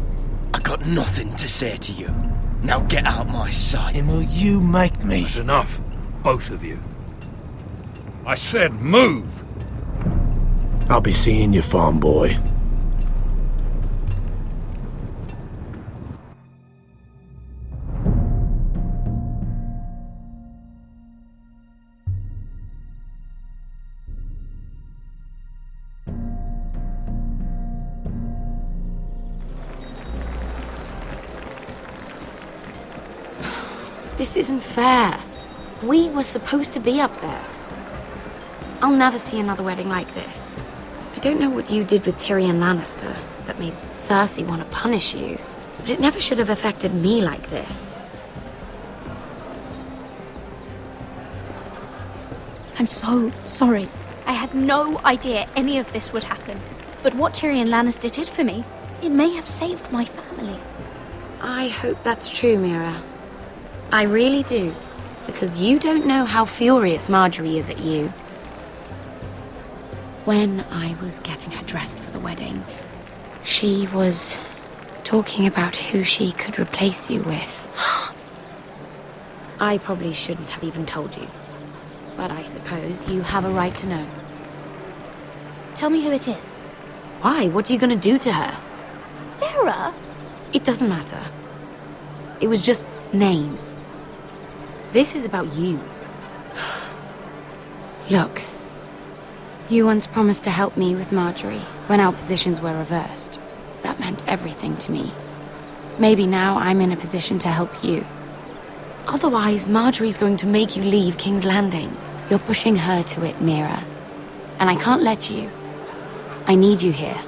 I got nothing to say to you. Now get out my sight. And will you make me? That's enough, both of you. I said move! I'll be seeing you, farm boy. This isn't fair. We were supposed to be up there. I'll never see another wedding like this. I don't know what you did with Tyrion Lannister that made Cersei want to punish you, but it never should have affected me like this. I'm so sorry. I had no idea any of this would happen. But what Tyrion Lannister did for me, it may have saved my family. I hope that's true, Mira. I really do, because you don't know how furious Marjorie is at you. When I was getting her dressed for the wedding, she was talking about who she could replace you with. I probably shouldn't have even told you, but I suppose you have a right to know. Tell me who it is. Why? What are you going to do to her? Sarah? It doesn't matter. It was just names. This is about you. Look, you once promised to help me with Marjorie when our positions were reversed. That meant everything to me. Maybe now I'm in a position to help you. Otherwise, Marjorie's going to make you leave King's Landing. You're pushing her to it, Mira. And I can't let you. I need you here.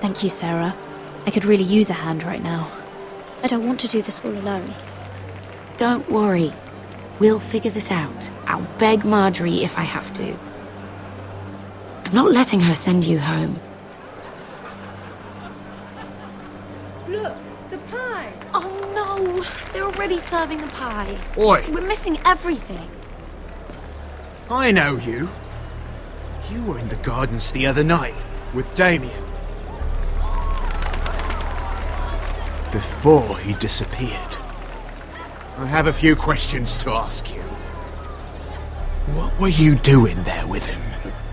Thank you, Sarah. I could really use a hand right now. I don't want to do this all alone. Don't worry. We'll figure this out. I'll beg Marjorie if I have to. I'm not letting her send you home. Look, the pie! Oh no! They're already serving the pie. Oi! We're missing everything. I know you. You were in the gardens the other night with Damien. Before he disappeared. I have a few questions to ask you. What were you doing there with him?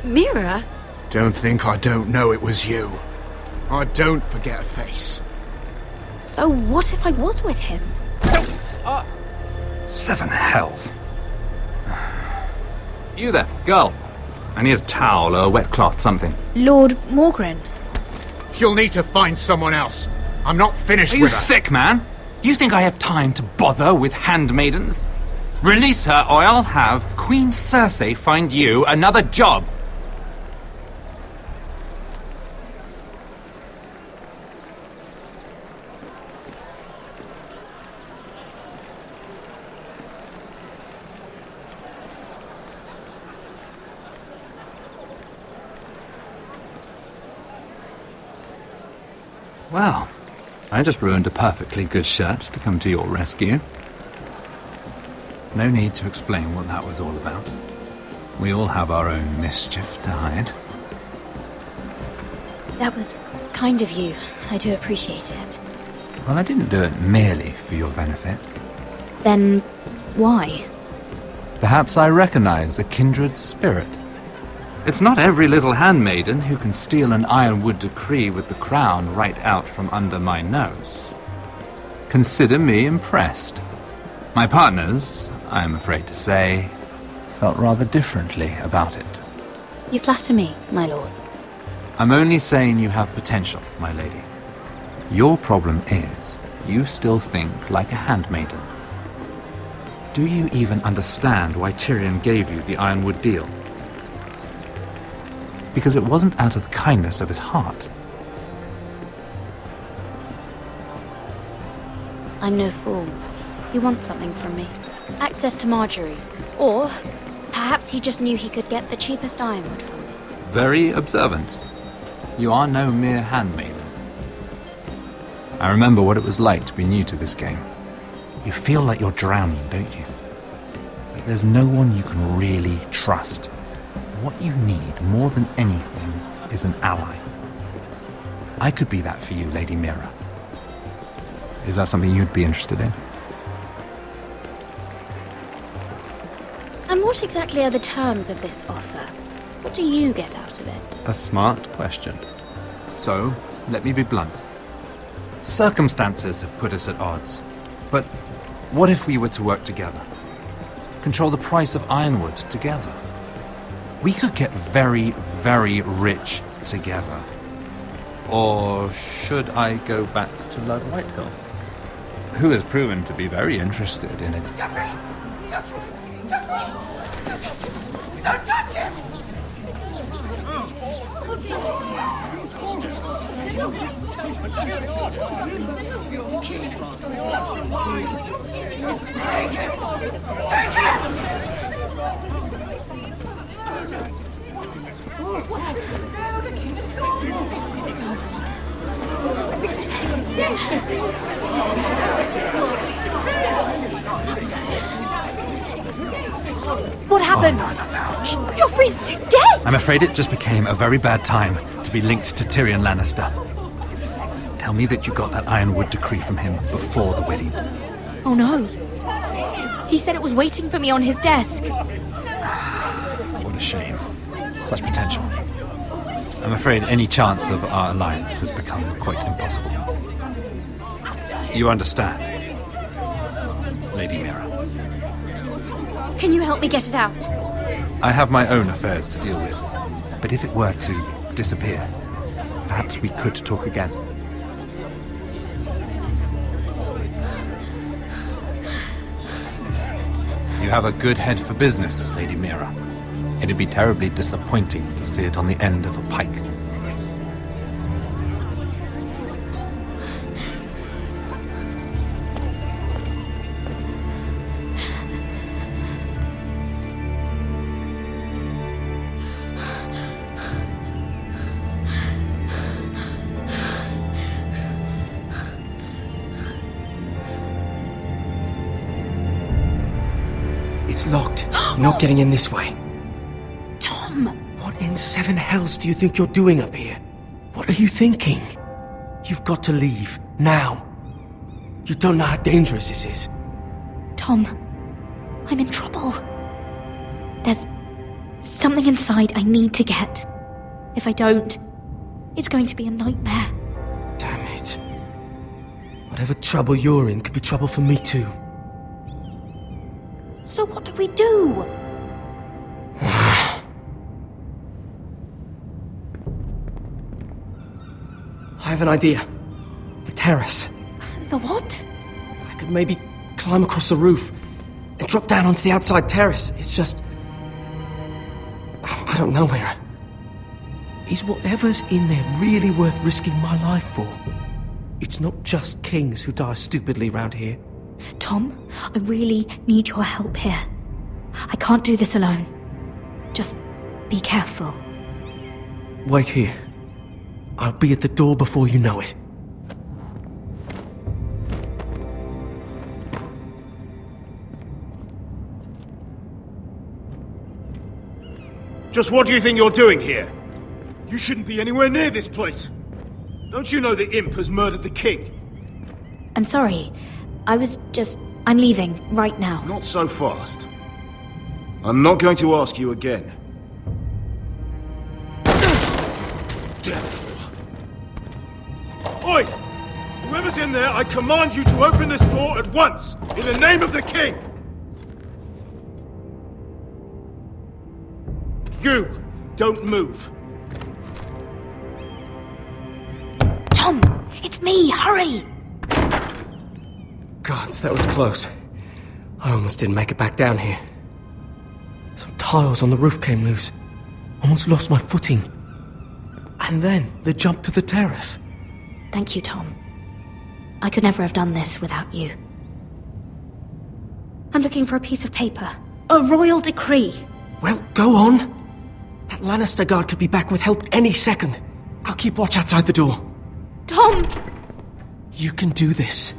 Mira? Don't think I don't know it was you. I don't forget a face. So what if I was with him? 7 hells. You there, girl. I need a towel or a wet cloth, something. Lord Morgren. You'll need to find someone else. I'm not finished Are you with her. sick, man? You think I have time to bother with handmaidens? Release her, or I'll have Queen Cersei find you another job. Well, I just ruined a perfectly good shirt to come to your rescue. No need to explain what that was all about. We all have our own mischief to hide. That was kind of you. I do appreciate it. Well, I didn't do it merely for your benefit. Then, why? Perhaps I recognize a kindred spirit. It's not every little handmaiden who can steal an ironwood decree with the crown right out from under my nose. Consider me impressed. My partners, I am afraid to say, felt rather differently about it. You flatter me, my lord. I'm only saying you have potential, my lady. Your problem is, you still think like a handmaiden. Do you even understand why Tyrion gave you the ironwood deal? Because it wasn't out of the kindness of his heart. I'm no fool. He wants something from me. Access to Marjorie. Or perhaps he just knew he could get the cheapest ironwood from me. Very observant. You are no mere handmaiden. I remember what it was like to be new to this game. You feel like you're drowning, don't you? Like there's no one you can really trust. What you need, more than anything, is an ally. I could be that for you, Lady Mira. Is that something you'd be interested in? And what exactly are the terms of this offer? What do you get out of it? A smart question. So, let me be blunt. Circumstances have put us at odds. But what if we were to work together? Control the price of ironwood together? We could get very, very rich together. Or should I go back to Lord Whitehill, who has proven to be very interested in it? Don't touch him! Take him! Take him! What happened? Joffrey's dead! I'm afraid it just became a very bad time to be linked to Tyrion Lannister. Tell me that you got that ironwood decree from him before the wedding. Oh no. He said it was waiting for me on his desk. What a shame. Such potential. I'm afraid any chance of our alliance has become quite impossible. You understand, Lady Mira. Can you help me get it out? I have my own affairs to deal with, but if it were to disappear, perhaps we could talk again. You have a good head for business, Lady Mira. It'd be terribly disappointing to see it on the end of a pike. It's locked. You're not getting in this way. Tom! What in 7 hells do you think you're doing up here? What are you thinking? You've got to leave. Now. You don't know how dangerous this is. Tom, I'm in trouble. There's something inside I need to get. If I don't, it's going to be a nightmare. Damn it. Whatever trouble you're in could be trouble for me too. So what do we do? I have an idea. The terrace. The what? I could maybe climb across the roof and drop down onto the outside terrace. It's just... I don't know, Mira. Is whatever's in there really worth risking my life for? It's not just kings who die stupidly round here. Tom, I really need your help here. I can't do this alone. Just be careful. Wait here. I'll be at the door before you know it. Just what do you think you're doing here? You shouldn't be anywhere near this place. Don't you know the imp has murdered the king? I'm sorry. I'm leaving right now. Not so fast. I'm not going to ask you again. Damn it all. Oi! Whoever's in there, I command you to open this door at once! In the name of the king! You! Don't move. Tom! It's me! Hurry! Gods, that was close. I almost didn't make it back down here. Some tiles on the roof came loose. Almost lost my footing. And then the jump to the terrace. Thank you, Tom. I could never have done this without you. I'm looking for a piece of paper. A royal decree. Well, go on. That Lannister guard could be back with help any second. I'll keep watch outside the door. Tom! You can do this.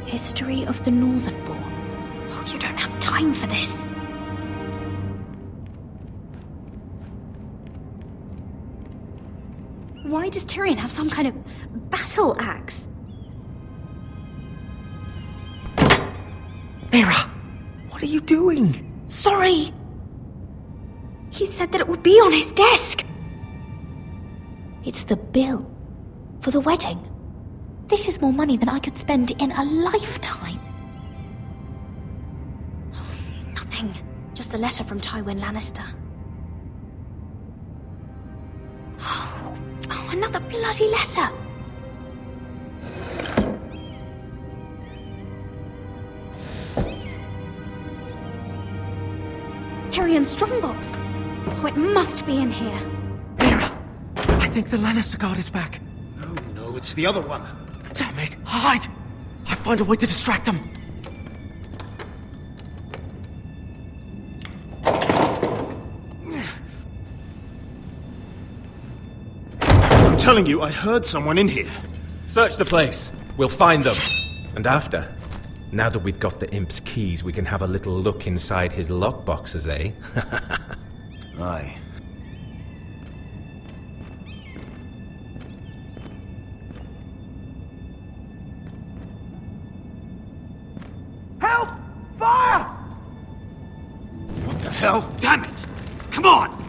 History of the Northernborn. Oh, you don't have time for this. Why does Tyrion have some kind of battle axe? Mira, what are you doing? Sorry! He said that it would be on his desk! It's the bill for the wedding. This is more money than I could spend in a lifetime. Oh, nothing. Just a letter from Tywin Lannister. Oh, another bloody letter! Tyrion's strongbox. Oh, it must be in here. Mira, I think the Lannister guard is back. No, it's the other one. Damn it! Hide! I'll find a way to distract them. I'm telling you, I heard someone in here. Search the place. We'll find them. And after, now that we've got the imp's keys, we can have a little look inside his lockboxes, eh? Aye. Help! Fire! What the hell? Damn it! Come on!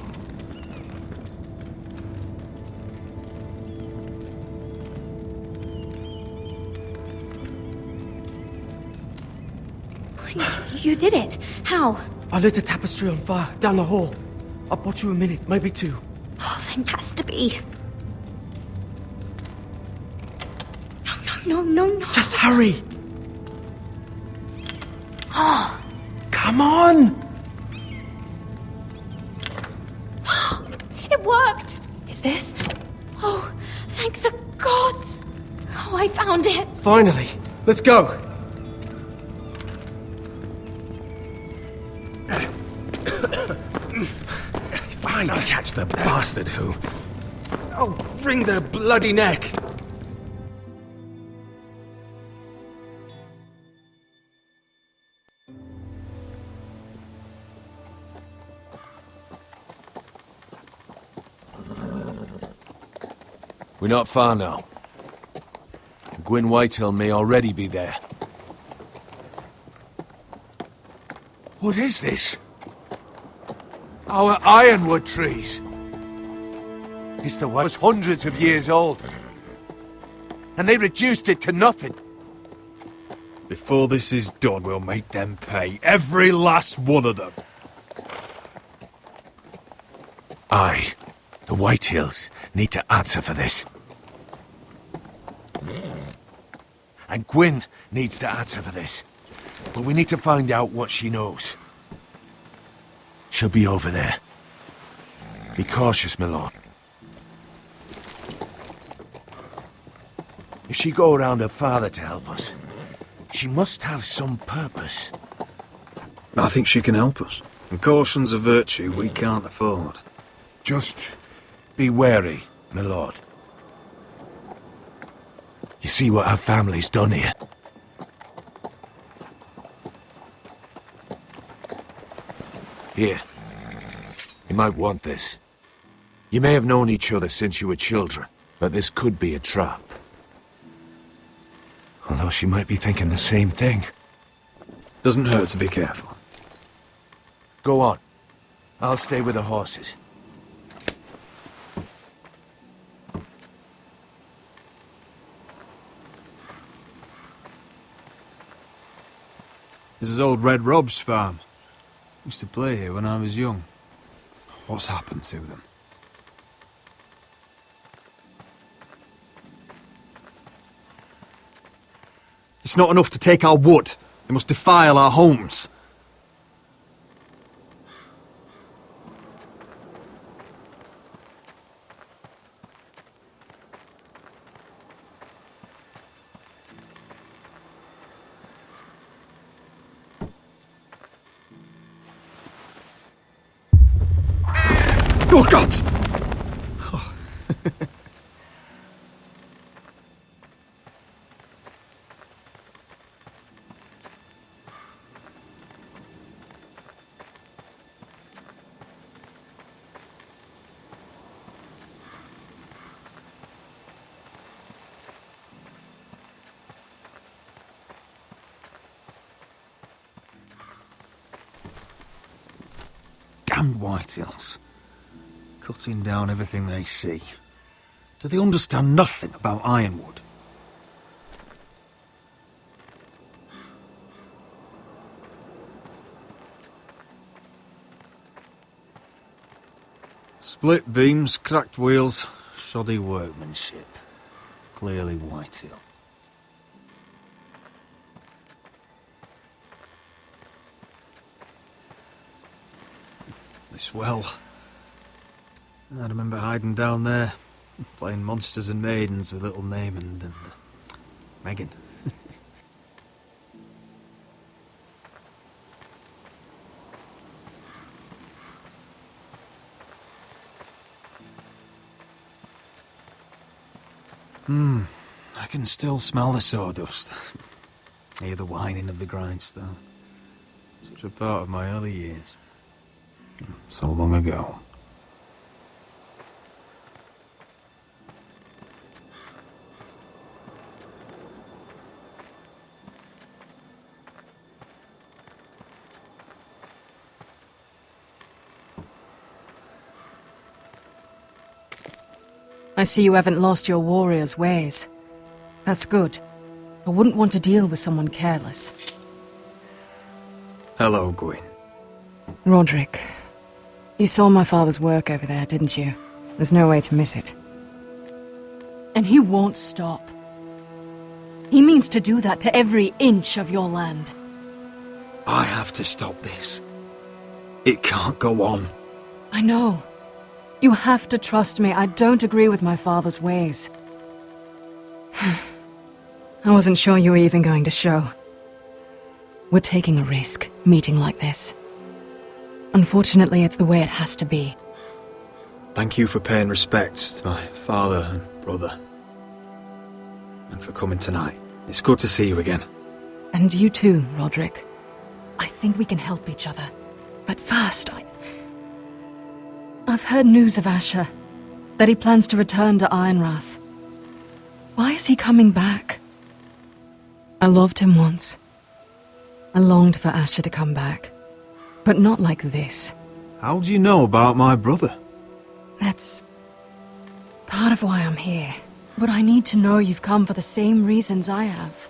You did it. How? I lit a tapestry on fire down the hall. I'll bought you a minute, maybe two. Oh, there has to be. No. Just hurry! Oh. Come on! It worked! Is this? Oh, thank the gods! Oh, I found it! Finally! Let's go! If I catch the bastard who... I'll wring their bloody neck! We're not far now. Gwyn Whitehill may already be there. What is this? Our ironwood trees. It's the was hundreds of years old. And they reduced it to nothing. Before this is done, we'll make them pay. Every last one of them. Aye. The Whitehills need to answer for this. And Gwyn needs to answer for this. But we need to find out what she knows. She'll be over there. Be cautious, my lord. If she go around her father to help us, she must have some purpose. I think she can help us. And caution's a virtue we can't afford. Just be wary, my lord. You see what our family's done here? Here. You might want this. You may have known each other since you were children, but this could be a trap. Although she might be thinking the same thing. Doesn't hurt to be careful. Go on. I'll stay with the horses. This is old Red Rob's farm. Used to play here when I was young. What's happened to them? It's not enough to take our wood. They must defile our homes. Oh, God! Oh. Damned Whitehills. Cutting down everything they see. Do they understand nothing about Ironwood? Split beams, cracked wheels, shoddy workmanship. Clearly Whitehill. This well. I remember hiding down there, playing monsters and maidens with little Naaman and Megan. I can still smell the sawdust. Hear the whining of the grindstone. Such a part of my early years. So long ago. I see you haven't lost your warrior's ways. That's good. I wouldn't want to deal with someone careless. Hello, Gwyn. Roderick, you saw my father's work over there, didn't you? There's no way to miss it. And he won't stop. He means to do that to every inch of your land. I have to stop this. It can't go on. I know. You have to trust me. I don't agree with my father's ways. I wasn't sure you were even going to show. We're taking a risk, meeting like this. Unfortunately, it's the way it has to be. Thank you for paying respects to my father and brother. And for coming tonight. It's good to see you again. And you too, Roderick. I think we can help each other. But first, I've heard news of Asher. That he plans to return to Ironrath. Why is he coming back? I loved him once. I longed for Asher to come back. But not like this. How do you know about my brother? That's part of why I'm here. But I need to know you've come for the same reasons I have.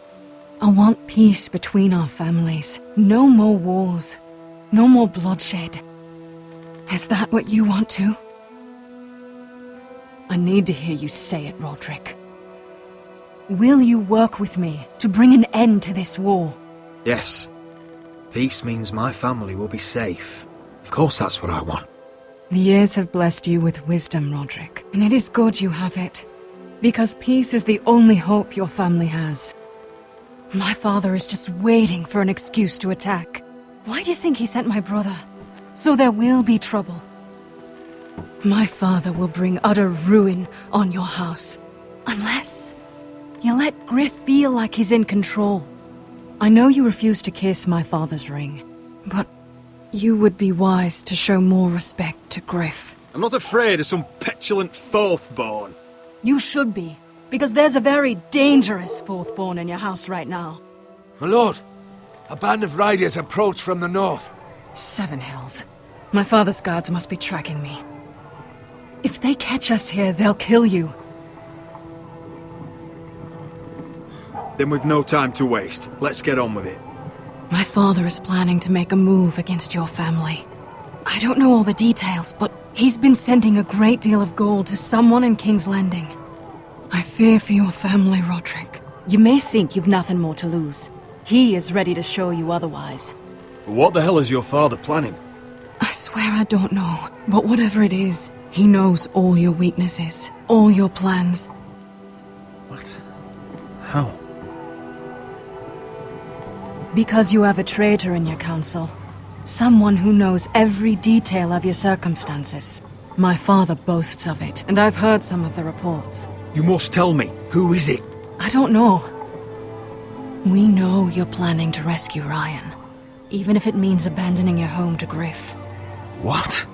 I want peace between our families. No more wars. No more bloodshed. Is that what you want too? I need to hear you say it, Roderick. Will you work with me to bring an end to this war? Yes. Peace means my family will be safe. Of course that's what I want. The years have blessed you with wisdom, Roderick, and it is good you have it. Because peace is the only hope your family has. My father is just waiting for an excuse to attack. Why do you think he sent my brother? So there will be trouble. My father will bring utter ruin on your house. Unless you let Griff feel like he's in control. I know you refuse to kiss my father's ring, but you would be wise to show more respect to Griff. I'm not afraid of some petulant fourthborn. You should be, because there's a very dangerous fourthborn in your house right now. My lord, a band of riders approach from the north. Seven Hills. My father's guards must be tracking me. If they catch us here, they'll kill you. Then we've no time to waste. Let's get on with it. My father is planning to make a move against your family. I don't know all the details, but he's been sending a great deal of gold to someone in King's Landing. I fear for your family, Roderick. You may think you've nothing more to lose. He is ready to show you otherwise. What the hell is your father planning? I swear I don't know, but whatever it is, he knows all your weaknesses, all your plans. What? How? Because you have a traitor in your council. Someone who knows every detail of your circumstances. My father boasts of it, and I've heard some of the reports. You must tell me. Who is it? I don't know. We know you're planning to rescue Ryan, even if it means abandoning your home to Griff. What?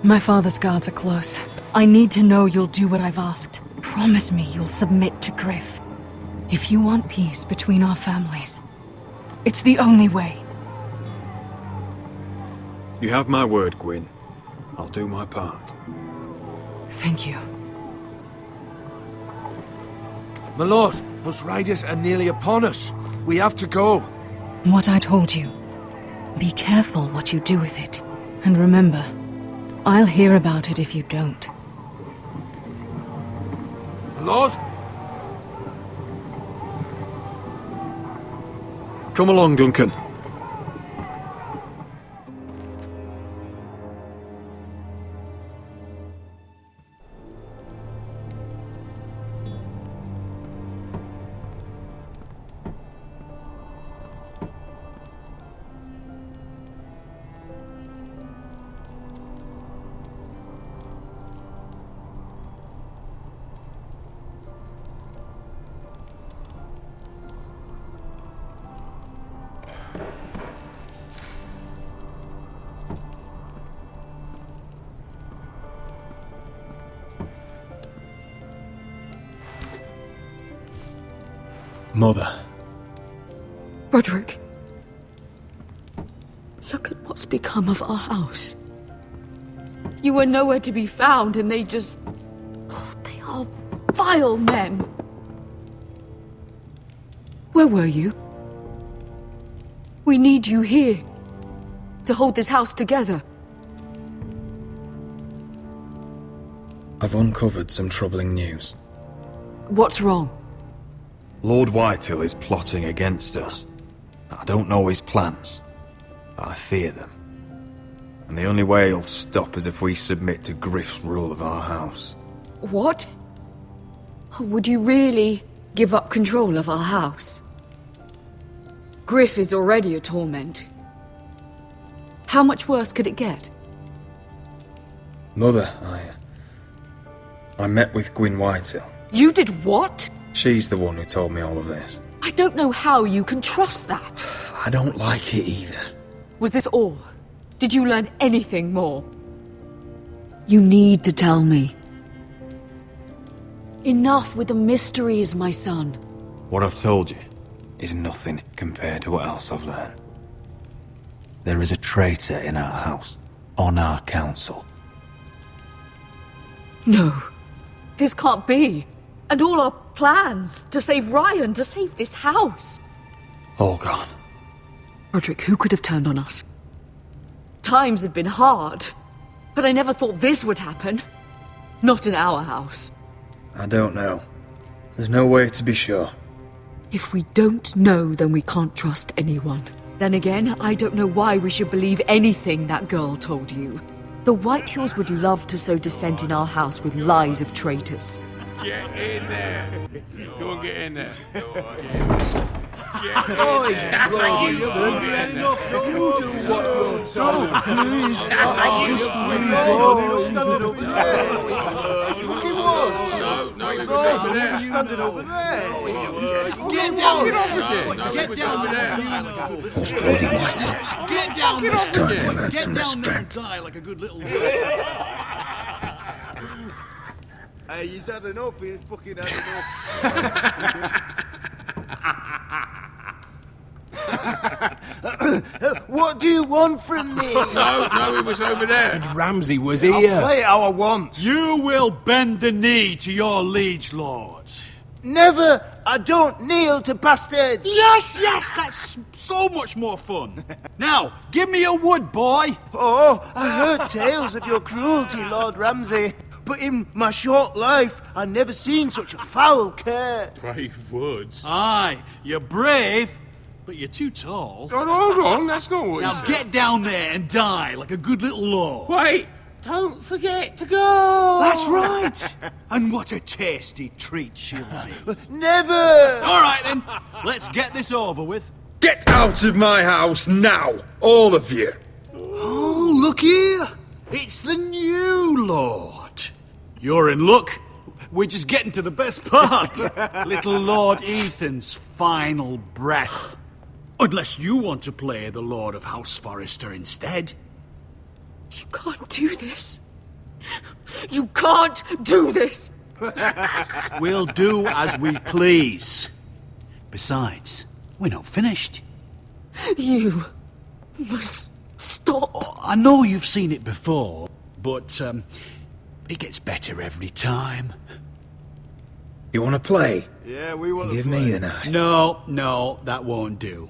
My father's guards are close. I need to know you'll do what I've asked. Promise me you'll submit to Griff. If you want peace between our families, it's the only way. You have my word, Gwyn. I'll do my part. Thank you. My lord, those riders are nearly upon us. We have to go. What I told you. Be careful what you do with it. And remember, I'll hear about it if you don't. My lord? Come along, Duncan. Mother. Roderick. Look at what's become of our house. You were nowhere to be found, and they just... Oh, they are vile men. Where were you? We need you here. To hold this house together. I've uncovered some troubling news. What's wrong? Lord Whitehill is plotting against us. I don't know his plans, but I fear them. And the only way he'll stop is if we submit to Griff's rule of our house. What? Would you really give up control of our house? Griff is already a torment. How much worse could it get? Mother, I met with Gwyn Whitehill. You did what? She's the one who told me all of this. I don't know how you can trust that. I don't like it either. Was this all? Did you learn anything more? You need to tell me. Enough with the mysteries, my son. What I've told you is nothing compared to what else I've learned. There is a traitor in our house, on our council. No. This can't be. And all our plans to save Ryan, to save this house. All gone. Roderick, who could have turned on us? Times have been hard, but I never thought this would happen. Not in our house. I don't know. There's no way to be sure. If we don't know, then we can't trust anyone. Then again, I don't know why we should believe anything that girl told you. The Whitehills would love to sow dissent in our house with lies of traitors. Get in there. Go and get in there. Oh, he's right. You've had enough. You do what you're told. Please, just leave it. Standing over there. Look, he was. No, he was over there. Standing over there. Get down. Get down there. Those bloody Whitehills. Get down there. Starting to learn some restraint. Die like a good little. Hey, he's had enough. He's fucking had enough. What do you want from me? No, he was over there. And Ramsay was I'll here. play how I want. You will bend the knee to your liege lord. Never! I don't kneel to bastards! Yes, that's so much more fun. Now, give me a wood, boy. Oh, I heard tales of your cruelty, Lord Ramsay. But in my short life, I never seen such a foul care. Brave words. Aye, you're brave, but you're too tall. Hold on, that's not what Now he said. get down there and die like a good little lord. Wait, don't forget to go. That's right. And what a tasty treat she'll be. Never! All right then, let's get this over with. Get out of my house now, all of you. Oh, look here. It's the new lord. You're in luck. We're just getting to the best part. Little Lord Ethan's final breath. Unless you want to play the Lord of House Forrester instead. You can't do this. You can't do this. We'll do as we please. Besides, we're not finished. You must stop. I know you've seen it before, but it gets better every time. You want to play? Yeah, we want to Give me the knife. No, that won't do.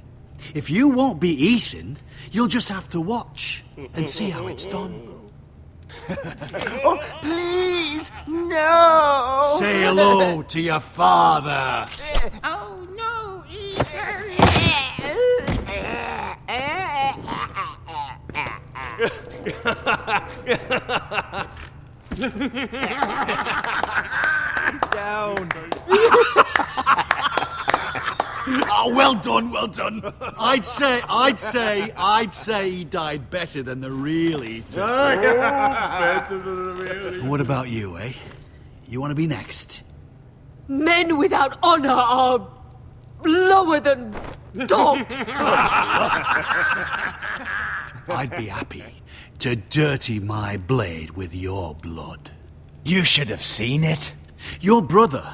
If you won't be Ethan, you'll just have to watch and see how it's done. Oh, please, no! Say hello to your father. Oh, no, Down. Oh, well done. I'd say he died better than the real Ethan. Better than the real. What about you, eh? You want to be next? Men without honor are lower than dogs. I'd be happy to dirty my blade with your blood. You should have seen it. Your brother,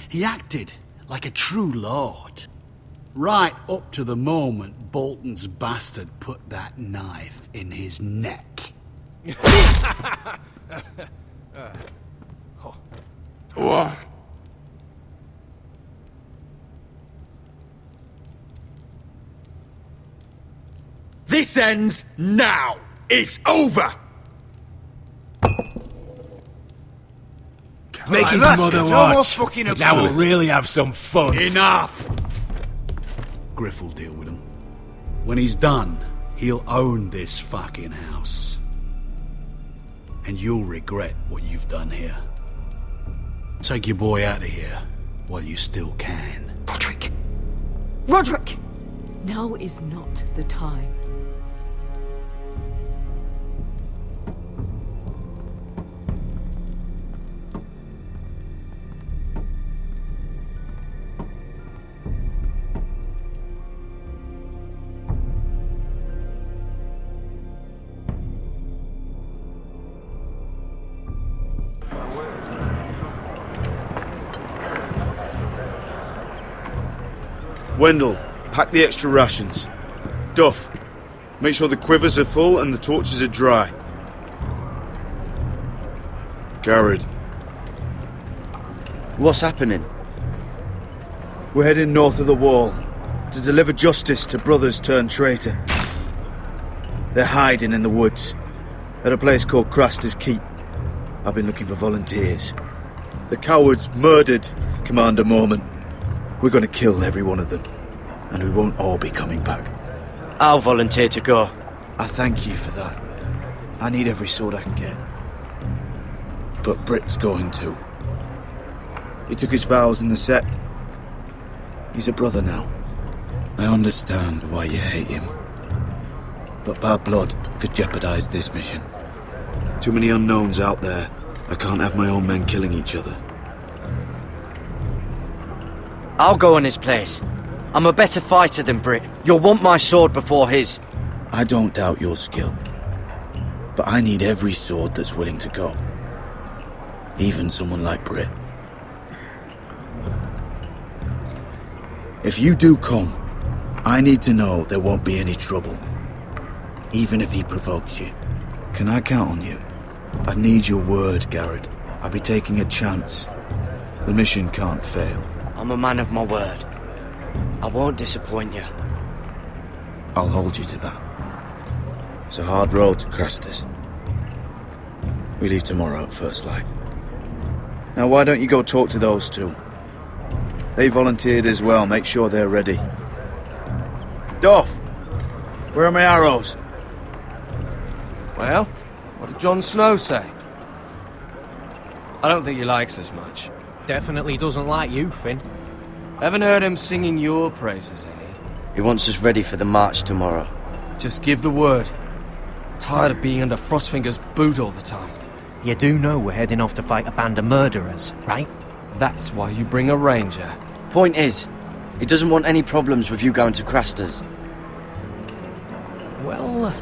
he acted like a true lord. Right up to the moment Bolton's bastard put that knife in his neck. What? This ends now. It's over. Make his mother watch. Now we'll really have some fun. Enough! Griff will deal with him. When he's done, he'll own this fucking house. And you'll regret what you've done here. Take your boy out of here while you still can. Roderick! Roderick! Now is not the time. Wendell, pack the extra rations. Duff, make sure the quivers are full and the torches are dry. Garrett, What's happening? We're heading north of the wall to deliver justice to brothers turned traitor. They're hiding in the woods at a place called Craster's Keep. I've been looking for volunteers. The cowards murdered Commander Mormon. We're going to kill every one of them, and we won't all be coming back. I'll volunteer to go. I thank you for that. I need every sword I can get. But Britt's going too. He took his vows in the Sept. He's a brother now. I understand why you hate him. But bad blood could jeopardize this mission. Too many unknowns out there. I can't have my own men killing each other. I'll go in his place. I'm a better fighter than Britt. You'll want my sword before his. I don't doubt your skill. But I need every sword that's willing to go. Even someone like Britt. If you do come, I need to know there won't be any trouble. Even if he provokes you. Can I count on you? I need your word, Garrett. I'll be taking a chance. The mission can't fail. I'm a man of my word. I won't disappoint you. I'll hold you to that. It's a hard road to Craster's. We leave tomorrow at first light. Now why don't you go talk to those two? They volunteered as well, make sure they're ready. Doff! Where are my arrows? Well, what did Jon Snow say? I don't think he likes us much. Definitely doesn't like you, Finn. Haven't heard him singing your praises any. He wants us ready for the march tomorrow. Just give the word. Tired of being under Frostfinger's boot all the time. You do know we're heading off to fight a band of murderers, right? That's why you bring a ranger. Point is, he doesn't want any problems with you going to Craster's. Well,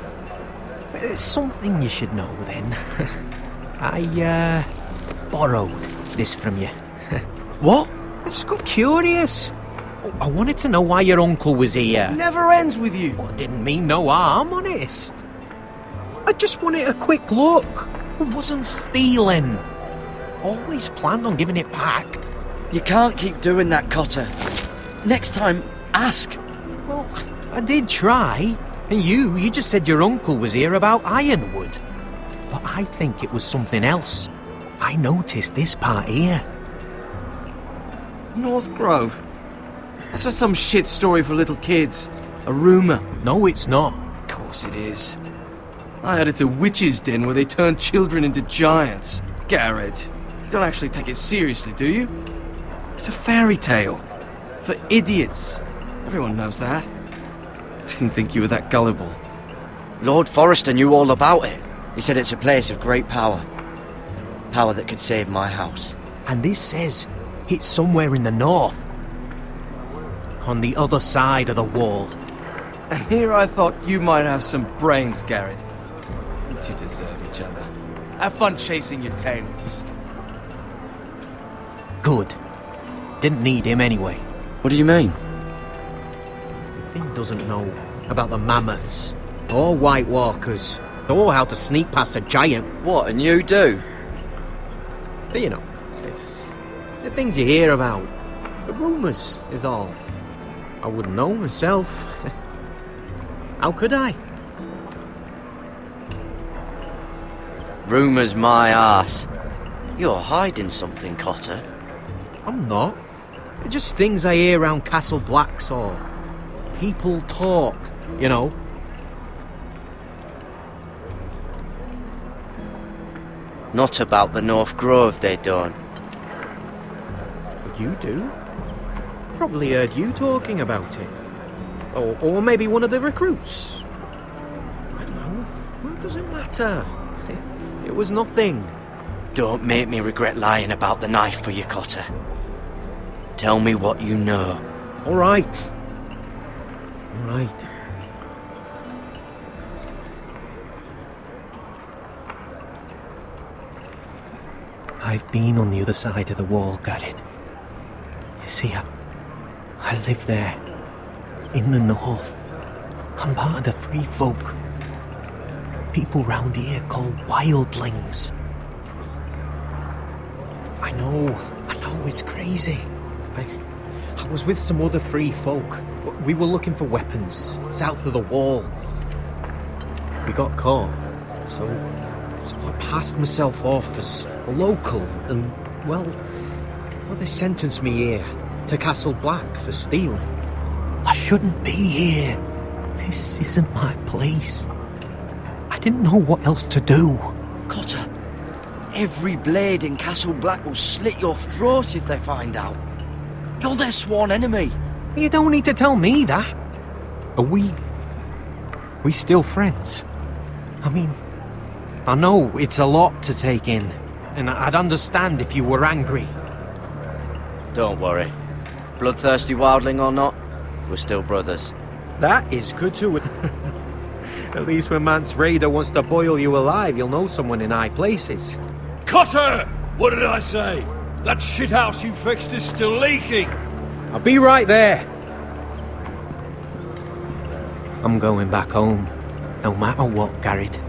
there's something you should know then. I borrowed this from you. What? I just got curious. I wanted to know why your uncle was here. Never ends with you. Well, I didn't mean no harm, honest. I just wanted a quick look. I wasn't stealing. Always planned on giving it back. You can't keep doing that, Cotter. Next time, ask. Well, I did try. And you just said your uncle was here about Ironwood. But I think it was something else. I noticed this part here. North Grove? That's just some shit story for little kids. A rumour. No, it's not. Of course it is. I heard it's a witch's den where they turn children into giants. Garrett, you don't actually take it seriously, do you? It's a fairy tale. For idiots. Everyone knows that. Didn't think you were that gullible. Lord Forrester knew all about it. He said it's a place of great power. Power that could save my house. And this says it's somewhere in the north. On the other side of the wall. And here I thought you might have some brains, Garrett. You two deserve each other. Have fun chasing your tails. Good. Didn't need him anyway. What do you mean? Finn doesn't know about the mammoths, or White Walkers, or how to sneak past a giant. What, and you do? But you know, it's the things you hear about. The rumours is all. I wouldn't know myself. How could I? Rumours my arse. You're hiding something, Cotter. I'm not. They're just things I hear around Castle Blacksall. People talk, you know. Not about the North Grove, they don't. But you do. Probably heard you talking about it. Or maybe one of the recruits. I don't know. Well, it doesn't matter. It was nothing. Don't make me regret lying about the knife for you, Cotter. Tell me what you know. All right. All right. I've been on the other side of the wall, Garrett. You see, I live there. In the north. I'm part of the free folk. People round here call wildlings. I know, it's crazy. I was with some other free folk. We were looking for weapons, south of the wall. We got caught, so I passed myself off as a local, and, well, they sentenced me here, to Castle Black, for stealing. I shouldn't be here. This isn't my place. I didn't know what else to do. Cotter, every blade in Castle Black will slit your throat if they find out. You're their sworn enemy. You don't need to tell me that. Are we still friends? I mean, I know it's a lot to take in, and I'd understand if you were angry. Don't worry. Bloodthirsty wildling or not, we're still brothers. That is good to At least when Mance Raider wants to boil you alive, you'll know someone in high places. Cotter! What did I say? That shithouse you fixed is still leaking! I'll be right there. I'm going back home, no matter what, Garrett.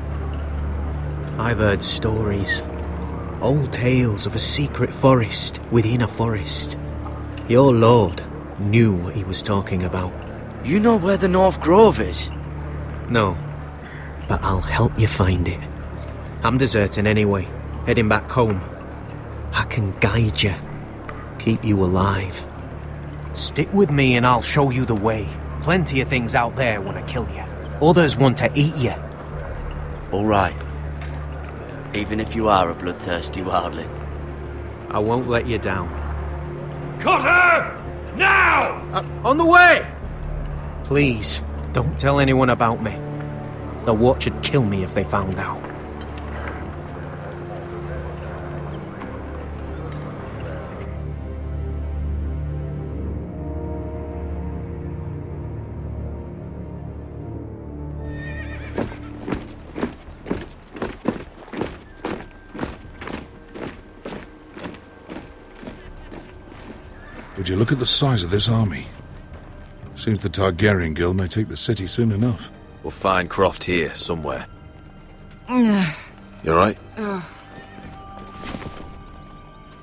I've heard stories. Old tales of a secret forest within a forest. Your lord knew what he was talking about. You know where the North Grove is? No, but I'll help you find it. I'm deserting anyway, heading back home. I can guide you, keep you alive. Stick with me and I'll show you the way. Plenty of things out there want to kill you. Others want to eat you. All right. Even if you are a bloodthirsty wildling. I won't let you down. Cotter! Now! On the way! Please, don't tell anyone about me. The Watch would kill me if they found out. Would you look at the size of this army? Seems the Targaryen Guild may take the city soon enough. We'll find Croft here, somewhere. You alright?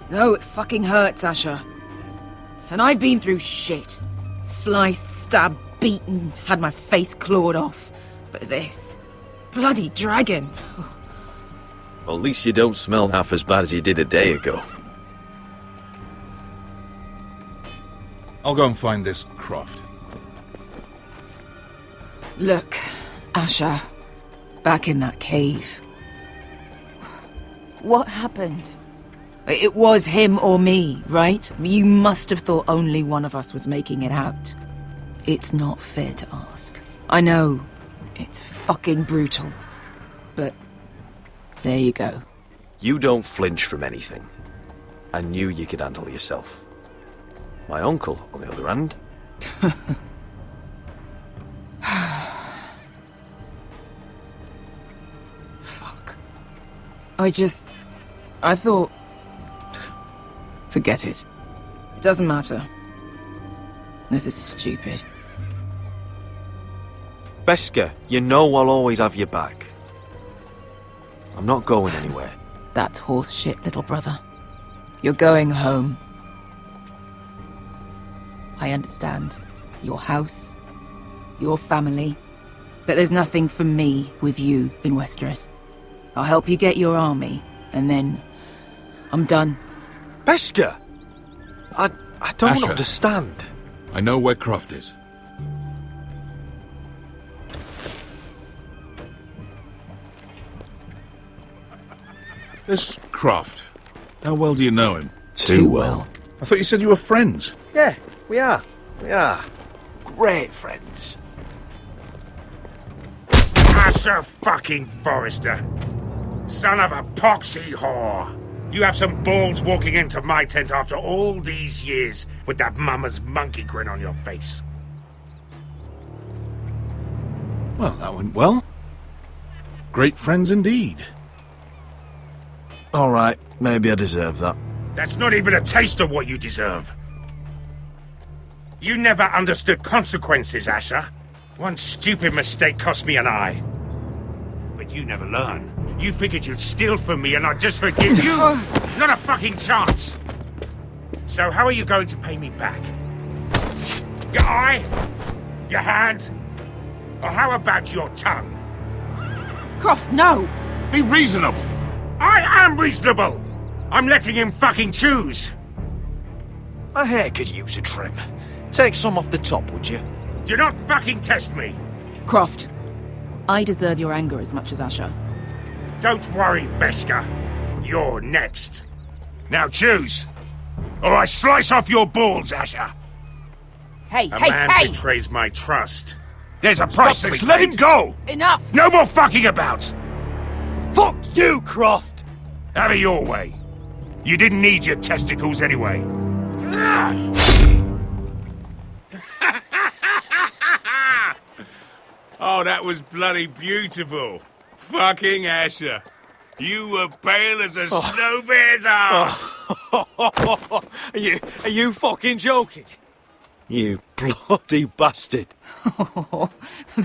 No, it fucking hurts, Asher. And I've been through shit. Sliced, stabbed, beaten, had my face clawed off. But this... bloody dragon. Well, at least you don't smell half as bad as you did a day ago. I'll go and find this Croft. Look, Asher. Back in that cave. What happened? It was him or me, right? You must have thought only one of us was making it out. It's not fair to ask. I know. It's fucking brutal. But... there you go. You don't flinch from anything. I knew you could handle yourself. My uncle, on the other hand... Fuck. I thought... Forget it. It doesn't matter. This is stupid. Beskha, you know I'll always have your back. I'm not going anywhere. That's horse shit, little brother. You're going home. I understand. Your house, your family. But there's nothing for me with you in Westeros. I'll help you get your army, and then... I'm done. Beskha! I don't Asher. understand. I know where Croft is. This Croft, how well do you know him? Too well. I thought you said you were friends. Yeah, we are. We are. Great friends. Asher fucking Forrester. Son of a poxy whore. You have some balls walking into my tent after all these years with that mama's monkey grin on your face. Well, that went well. Great friends indeed. Alright, maybe I deserve that. That's not even a taste of what you deserve. You never understood consequences, Asher. One stupid mistake cost me an eye. but you never learn. You figured you'd steal from me and I'd just forgive you? Not a fucking chance! So how are you going to pay me back? Your eye? Your hand? Or how about your tongue? Croft, no! Be reasonable! I am reasonable! I'm letting him fucking choose! My hair could use a trim. Take some off the top, would you? Do not fucking test me! Croft, I deserve your anger as much as Asher. Don't worry, Beskha. You're next. Now choose, or I slice off your balls, Asher. Hey, A hey, man hey! betrays my trust. There's a price Stop to this, be let paid. him go! Enough! No more fucking about! Fuck you, Croft! Have it your way. You didn't need your testicles anyway. Oh, that was bloody beautiful. Fucking Asher. You were pale as a snow bear's ass. Are you fucking joking? You bloody bastard.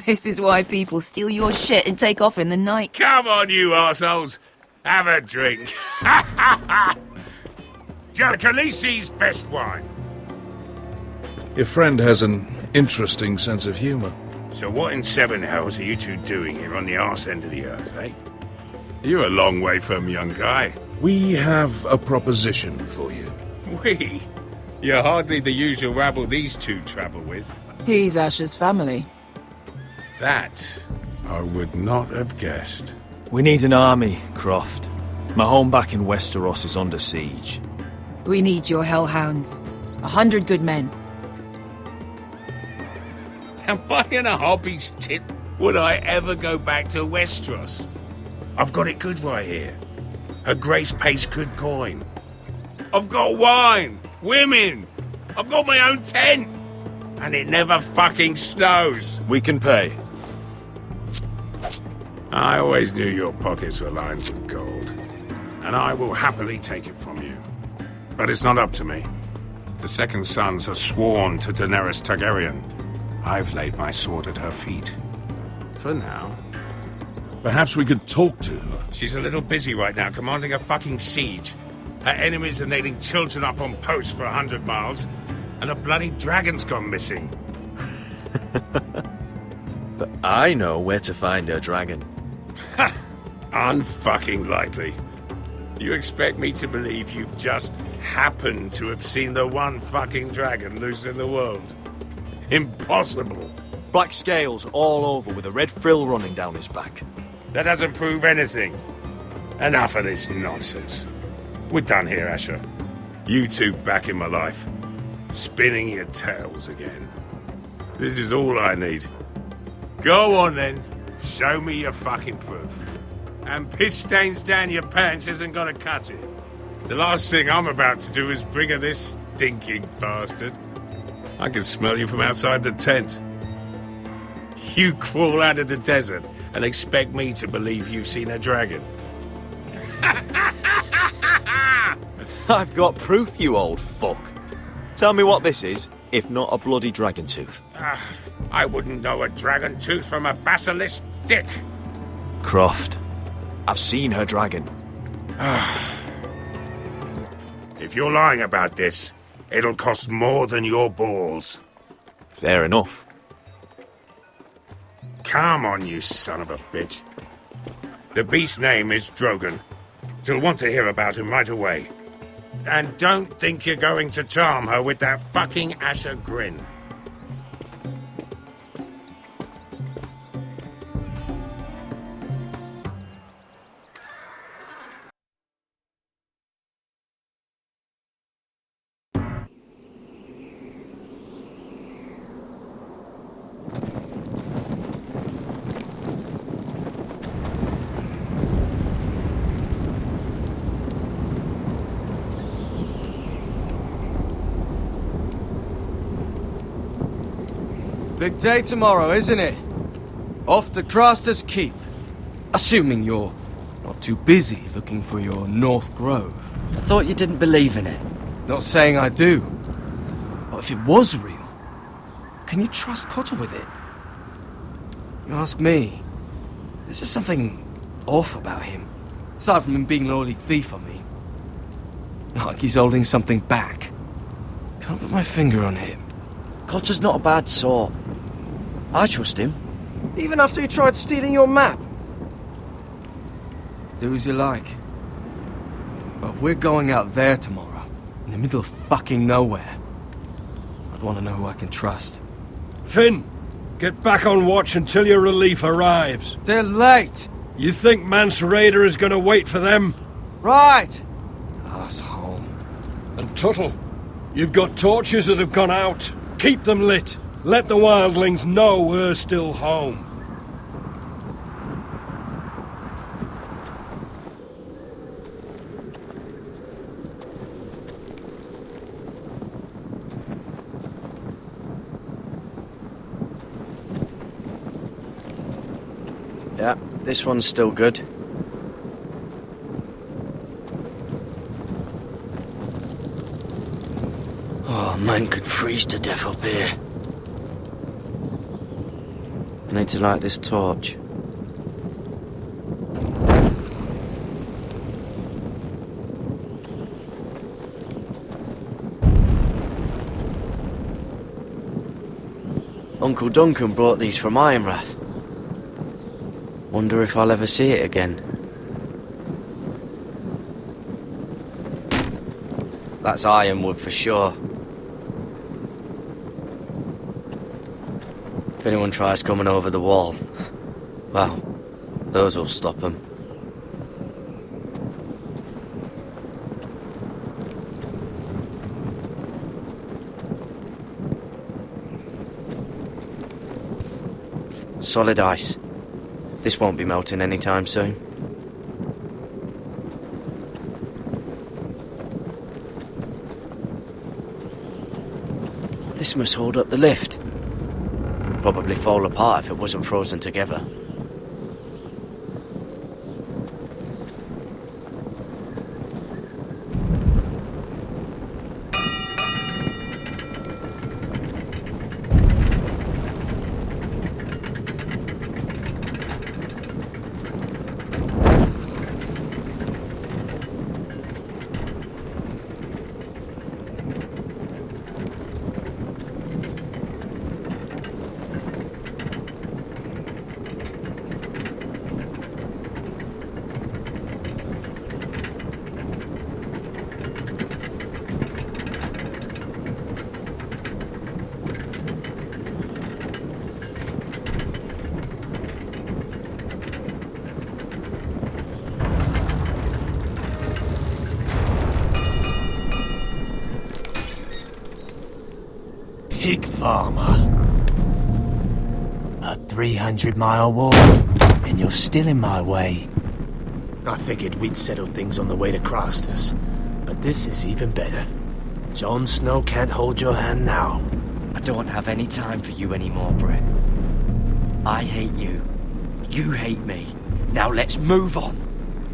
This is why people steal your shit and take off in the night. Come on, you arseholes. Have a drink. Khaleesi's best wine. Your friend has an interesting sense of humor. So what in seven hells are you two doing here on the arse end of the earth, eh? You're a long way from, young guy. We have a proposition for you. We? You're hardly the usual rabble these two travel with. He's Asher's family. That I would not have guessed. We need an army, Croft. My home back in Westeros is under siege. We need your hellhounds. 100 good men. Am I in a hobby's tit? Would I ever go back to Westeros? I've got it good right here. Her Grace pays good coin. I've got wine, women. I've got my own tent. And it never fucking snows. We can pay. I always knew your pockets were lined with gold. And I will happily take it from you. But it's not up to me. The Second Sons are sworn to Daenerys Targaryen. I've laid my sword at her feet. For now. Perhaps we could talk to her. She's a little busy right now, commanding a fucking siege. Her enemies are nailing children up on posts for 100 miles, and a bloody dragon's gone missing. But I know where to find her dragon. Ha! Unfucking likely. You expect me to believe you've just happened to have seen the one fucking dragon loose in the world? Impossible. Black scales all over with a red frill running down his back. That doesn't prove anything. Enough of this nonsense. We're done here, Asher. You two back in my life. Spinning your tales again. This is all I need. Go on then. Show me your fucking proof. And piss stains down your pants isn't gonna cut it. The last thing I'm about to do is bring her this stinking bastard. I can smell you from outside the tent. You crawl out of the desert and expect me to believe you've seen a dragon. I've got proof, you old fuck. Tell me what this is, if not a bloody dragon tooth. I wouldn't know a dragon tooth from a basilisk dick. Croft, I've seen her dragon. If you're lying about this, it'll cost more than your balls. Fair enough. Come on, you son of a bitch. The beast's name is Drogon. She'll want to hear about him right away. And don't think you're going to charm her with that fucking Asher grin. Big day tomorrow, isn't it? Off to Craster's Keep. Assuming you're not too busy looking for your North Grove. I thought you didn't believe in it. Not saying I do. But if it was real, can you trust Cotter with it? You ask me, there's just something off about him? Aside from him being an early thief, I mean. Like he's holding something back. Can't put my finger on it. Cotter's not a bad sort. I trust him. Even after he tried stealing your map? Do as you like. But if we're going out there tomorrow, in the middle of fucking nowhere, I'd want to know who I can trust. Finn, get back on watch until your relief arrives. They're late! You think Mance Rayder is going to wait for them? Right! Asshole. And Tuttle, you've got torches that have gone out. Keep them lit. Let the wildlings know we're still home. Yeah, this one's still good. Oh, man could freeze to death up here. I need to light this torch. Uncle Duncan brought these from Ironrath. Wonder if I'll ever see it again. That's ironwood for sure. If anyone tries coming over the wall, well, those will stop them. Solid ice. This won't be melting anytime soon. This must hold up the lift. Probably fall apart if it wasn't frozen together. Pig farmer. A 300-mile walk, and you're still in my way. I figured we'd settled things on the way to Crosters, but this is even better. Jon Snow can't hold your hand now. I don't have any time for you anymore, Brett. I hate you. You hate me. Now let's move on.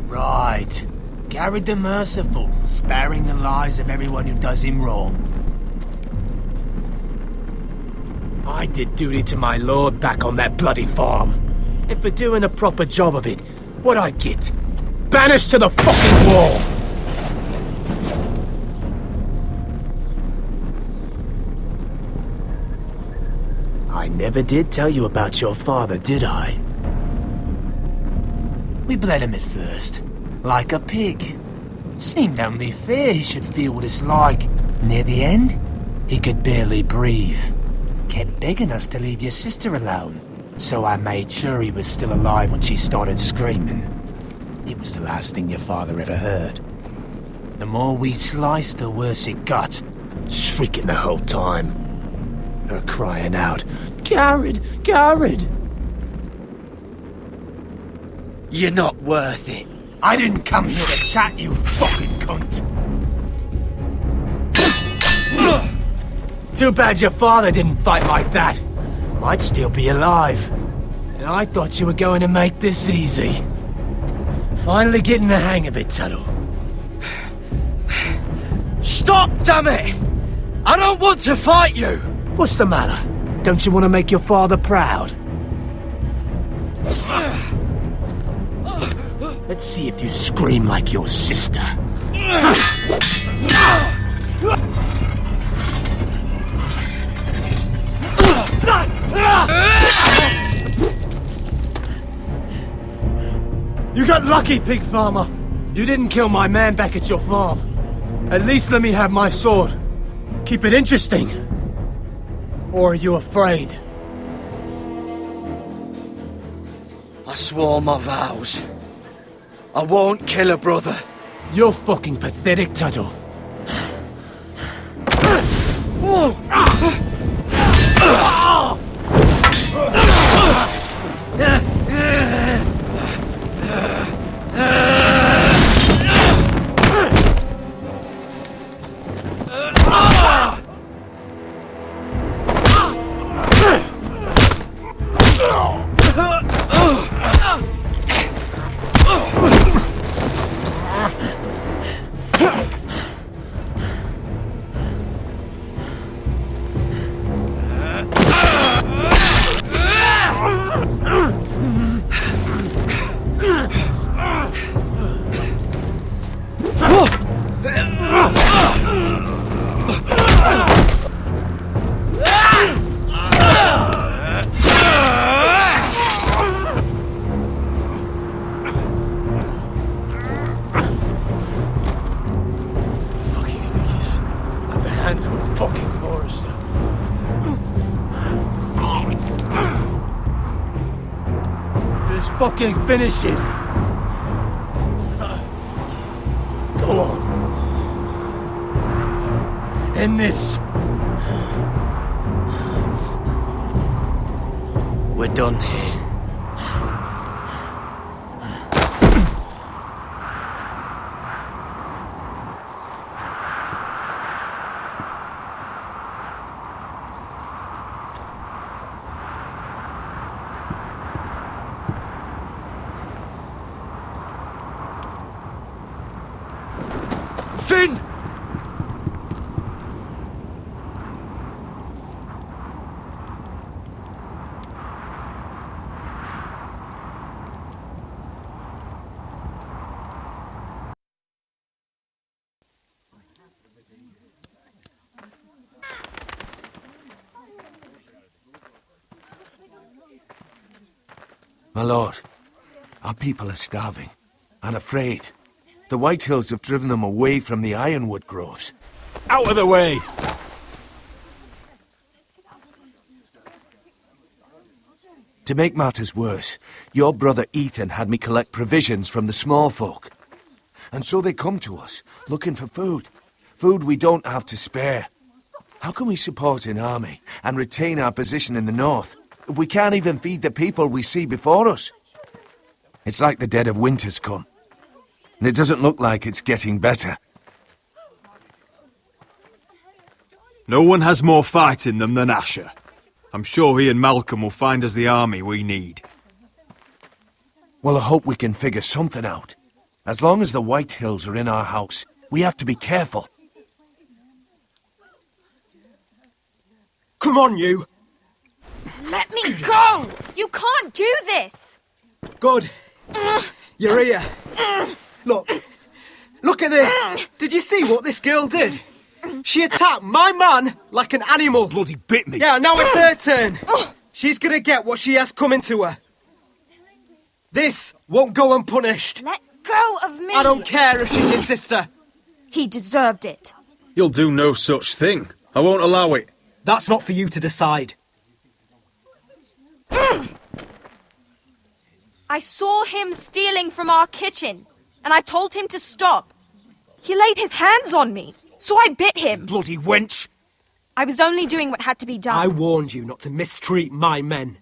Right. Garrett the Merciful, sparing the lives of everyone who does him wrong. I did duty to my lord back on that bloody farm. And for doing a proper job of it, what'd I get? Banished to the fucking wall! I never did tell you about your father, did I? We bled him at first, like a pig. Seemed only fair he should feel what it's like. Near the end, he could barely breathe. Kept begging us to leave your sister alone, so I made sure he was still alive when she started screaming. It was the last thing your father ever heard. The more we sliced, the worse it got. Shrieking the whole time. Her crying out, "Garrett! Garrett!" You're not worth it. I didn't come here to chat, you fucking cunt! Too bad your father didn't fight like that. Might still be alive. And I thought you were going to make this easy. Finally getting the hang of it, Tuttle. Stop, damn it! I don't want to fight you! What's the matter? Don't you want to make your father proud? Let's see if you scream like your sister. You got lucky, pig farmer. You didn't kill my man back at your farm. At least let me have my sword. Keep it interesting. Or are you afraid? I swore my vows. I won't kill a brother. You're fucking pathetic, Tuttle. Fucking finish it! Go on. End this. We're done here. Finn! My lord, our people are starving and afraid. The Whitehills have driven them away from the ironwood groves. Out of the way! To make matters worse, your brother Ethan had me collect provisions from the small folk. And so they come to us, looking for food. Food we don't have to spare. How can we support an army and retain our position in the north if we can't even feed the people we see before us? It's like the dead of winter's come. And it doesn't look like it's getting better. No one has more fight in them than Asher. I'm sure he and Malcolm will find us the army we need. Well, I hope we can figure something out. As long as the Whitehills are in our house, we have to be careful. Come on, you! Let me go! You can't do this! Good. You're here. Look at this! Did you see what this girl did? She attacked my man like an animal. Bloody bit me. Yeah, now it's her turn. She's gonna get what she has coming to her. This won't go unpunished. Let go of me! I don't care if she's your sister. He deserved it. You'll do no such thing. I won't allow it. That's not for you to decide. I saw him stealing from our kitchen, and I told him to stop. He laid his hands on me, so I bit him. Bloody wench! I was only doing what had to be done. I warned you not to mistreat my men.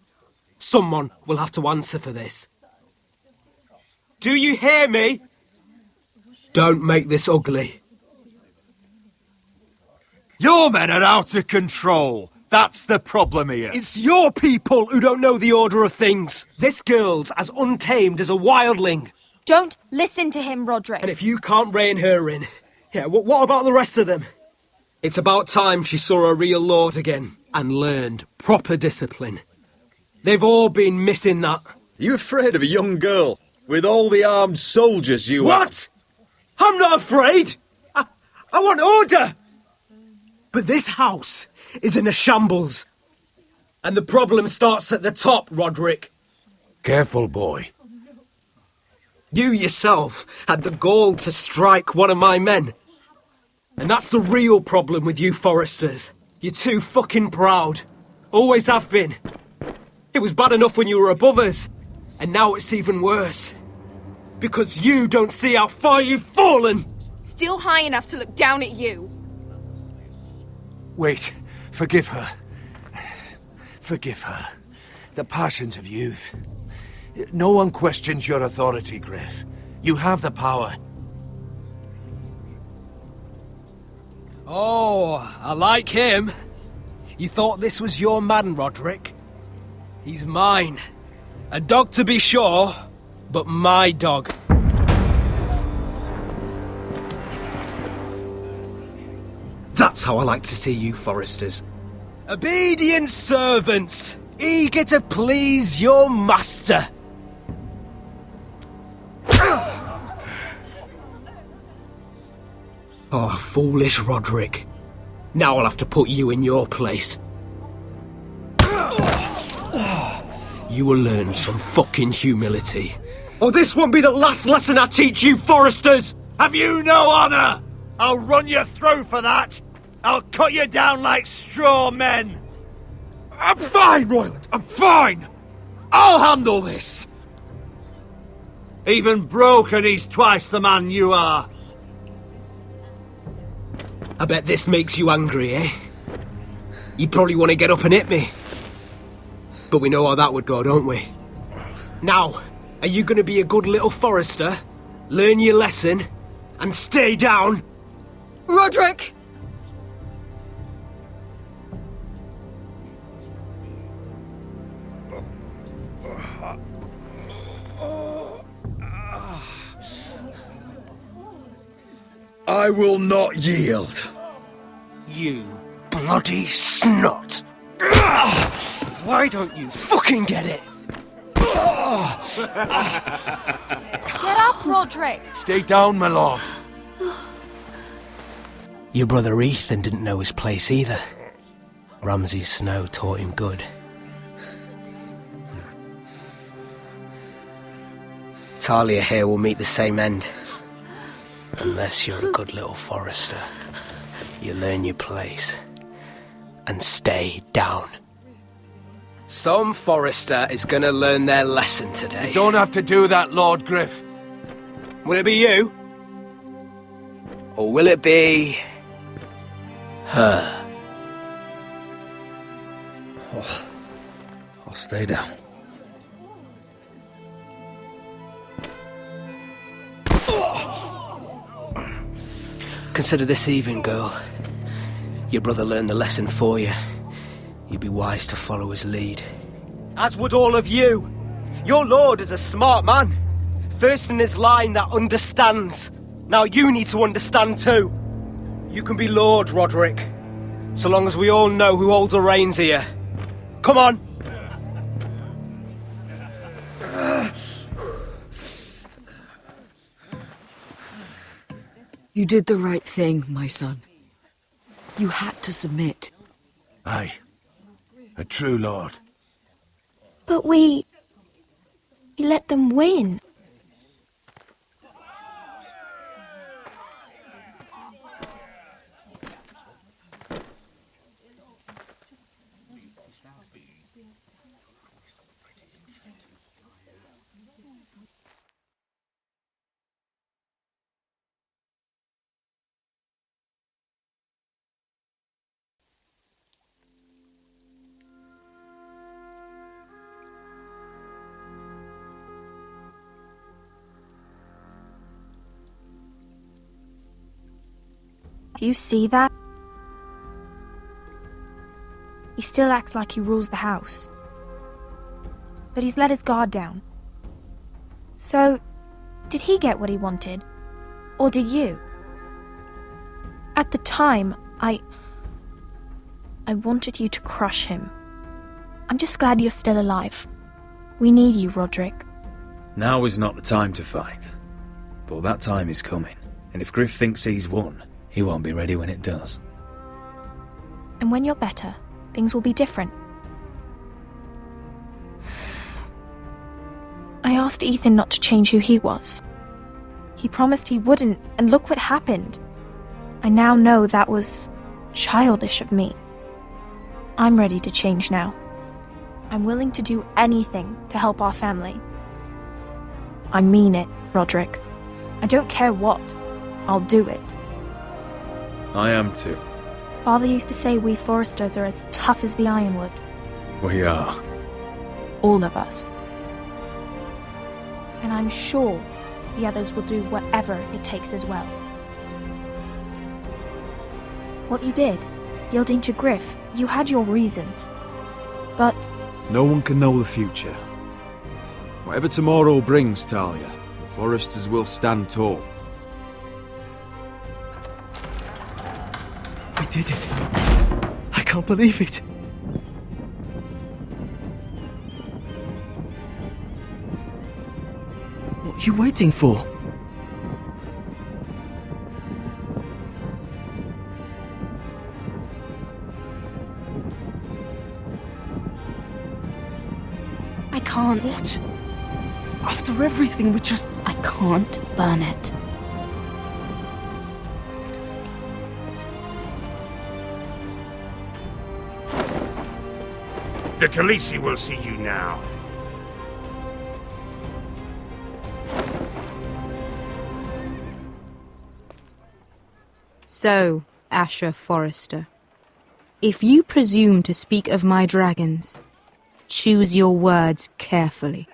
Someone will have to answer for this. Do you hear me? Don't make this ugly. Your men are out of control. That's the problem here. It's your people who don't know the order of things. This girl's as untamed as a wildling. Don't listen to him, Roderick. And if you can't rein her in, yeah, what about the rest of them? It's about time she saw a real lord again and learned proper discipline. They've all been missing that. Are you afraid of a young girl? With all the armed soldiers you What? I'm not afraid! I want order! But this house is in a shambles. And the problem starts at the top, Roderick. Careful, boy. You yourself had the gall to strike one of my men. And that's the real problem with you Forresters. You're too fucking proud. Always have been. It was bad enough when you were above us. And now it's even worse. Because you don't see how far you've fallen! Still high enough to look down at you. Wait, forgive her. Forgive her. The passions of youth. No one questions your authority, Griff. You have the power. Oh, I like him. You thought this was your man, Roderick? He's mine. A dog to be sure, but my dog. That's how I like to see you, Forresters. Obedient servants, eager to please your master. Oh, foolish Roderick. Now I'll have to put you in your place. You will learn some fucking humility. Or this won't be the last lesson I teach you, Forresters! Have you no honor? I'll run you through for that. I'll cut you down like straw men. I'm fine, Royland. I'm fine. I'll handle this. Even broken, he's twice the man you are. I bet this makes you angry, eh? You probably want to get up and hit me. But we know how that would go, don't we? Now, are you going to be a good little Forrester, learn your lesson, and stay down? Roderick! I will not yield. You bloody snot! Why don't you fucking get it? Get up, Roderick! Stay down, my lord. Your brother Ethan didn't know his place either. Ramsay Snow taught him good. Talia here will meet the same end. Unless you're a good little Forrester. You learn your place. And stay down. Some Forrester is gonna learn their lesson today. You don't have to do that, Lord Griff. Will it be you? Or will it be... her? Oh, I'll stay down. Consider this even, girl. Your brother learned the lesson for you. You'd be wise to follow his lead. As would all of you. Your lord is a smart man. First in his line that understands. Now you need to understand too. You can be Lord, Roderick. So long as we all know who holds the reins here. Come on! You did the right thing, my son. You had to submit. Aye. A true lord. But we let them win. Do you see that? He still acts like he rules the house. But he's let his guard down. So, did he get what he wanted? Or did you? At the time, I wanted you to crush him. I'm just glad you're still alive. We need you, Roderick. Now is not the time to fight. But that time is coming. And if Griff thinks he's won, he won't be ready when it does. And when you're better, things will be different. I asked Ethan not to change who he was. He promised he wouldn't, and look what happened. I now know that was childish of me. I'm ready to change now. I'm willing to do anything to help our family. I mean it, Roderick. I don't care what. I'll do it. I am too. Father used to say we Forresters are as tough as the ironwood. We are. All of us. And I'm sure the others will do whatever it takes as well. What you did, yielding to Griff, you had your reasons. But no one can know the future. Whatever tomorrow brings, Talia, the Forresters will stand tall. I did it. I can't believe it. What are you waiting for? I can't. What? After everything we just... I can't burn it. The Khaleesi will see you now. So, Asher Forrester, if you presume to speak of my dragons, choose your words carefully.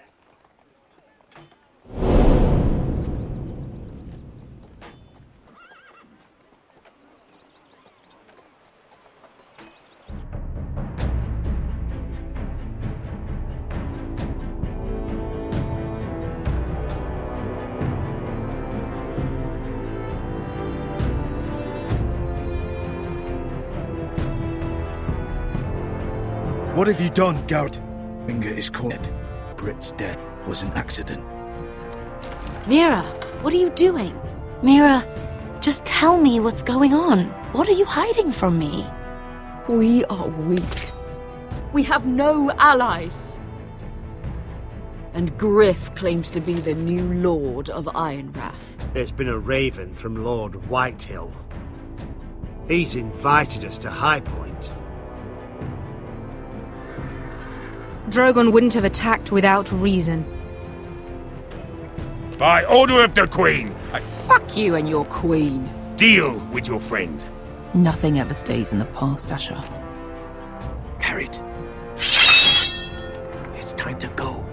What have you done, Garrett? Finger is caught. Brit's death was an accident. Mira, what are you doing? Mira, just tell me what's going on. What are you hiding from me? We are weak. We have no allies. And Griff claims to be the new Lord of Ironrath. There's been a raven from Lord Whitehill. He's invited us to High Point. Drogon wouldn't have attacked without reason. By order of the Queen, Fuck you and your queen. deal with your friend. Nothing ever stays in the past, Asher. Carried. It's time to go.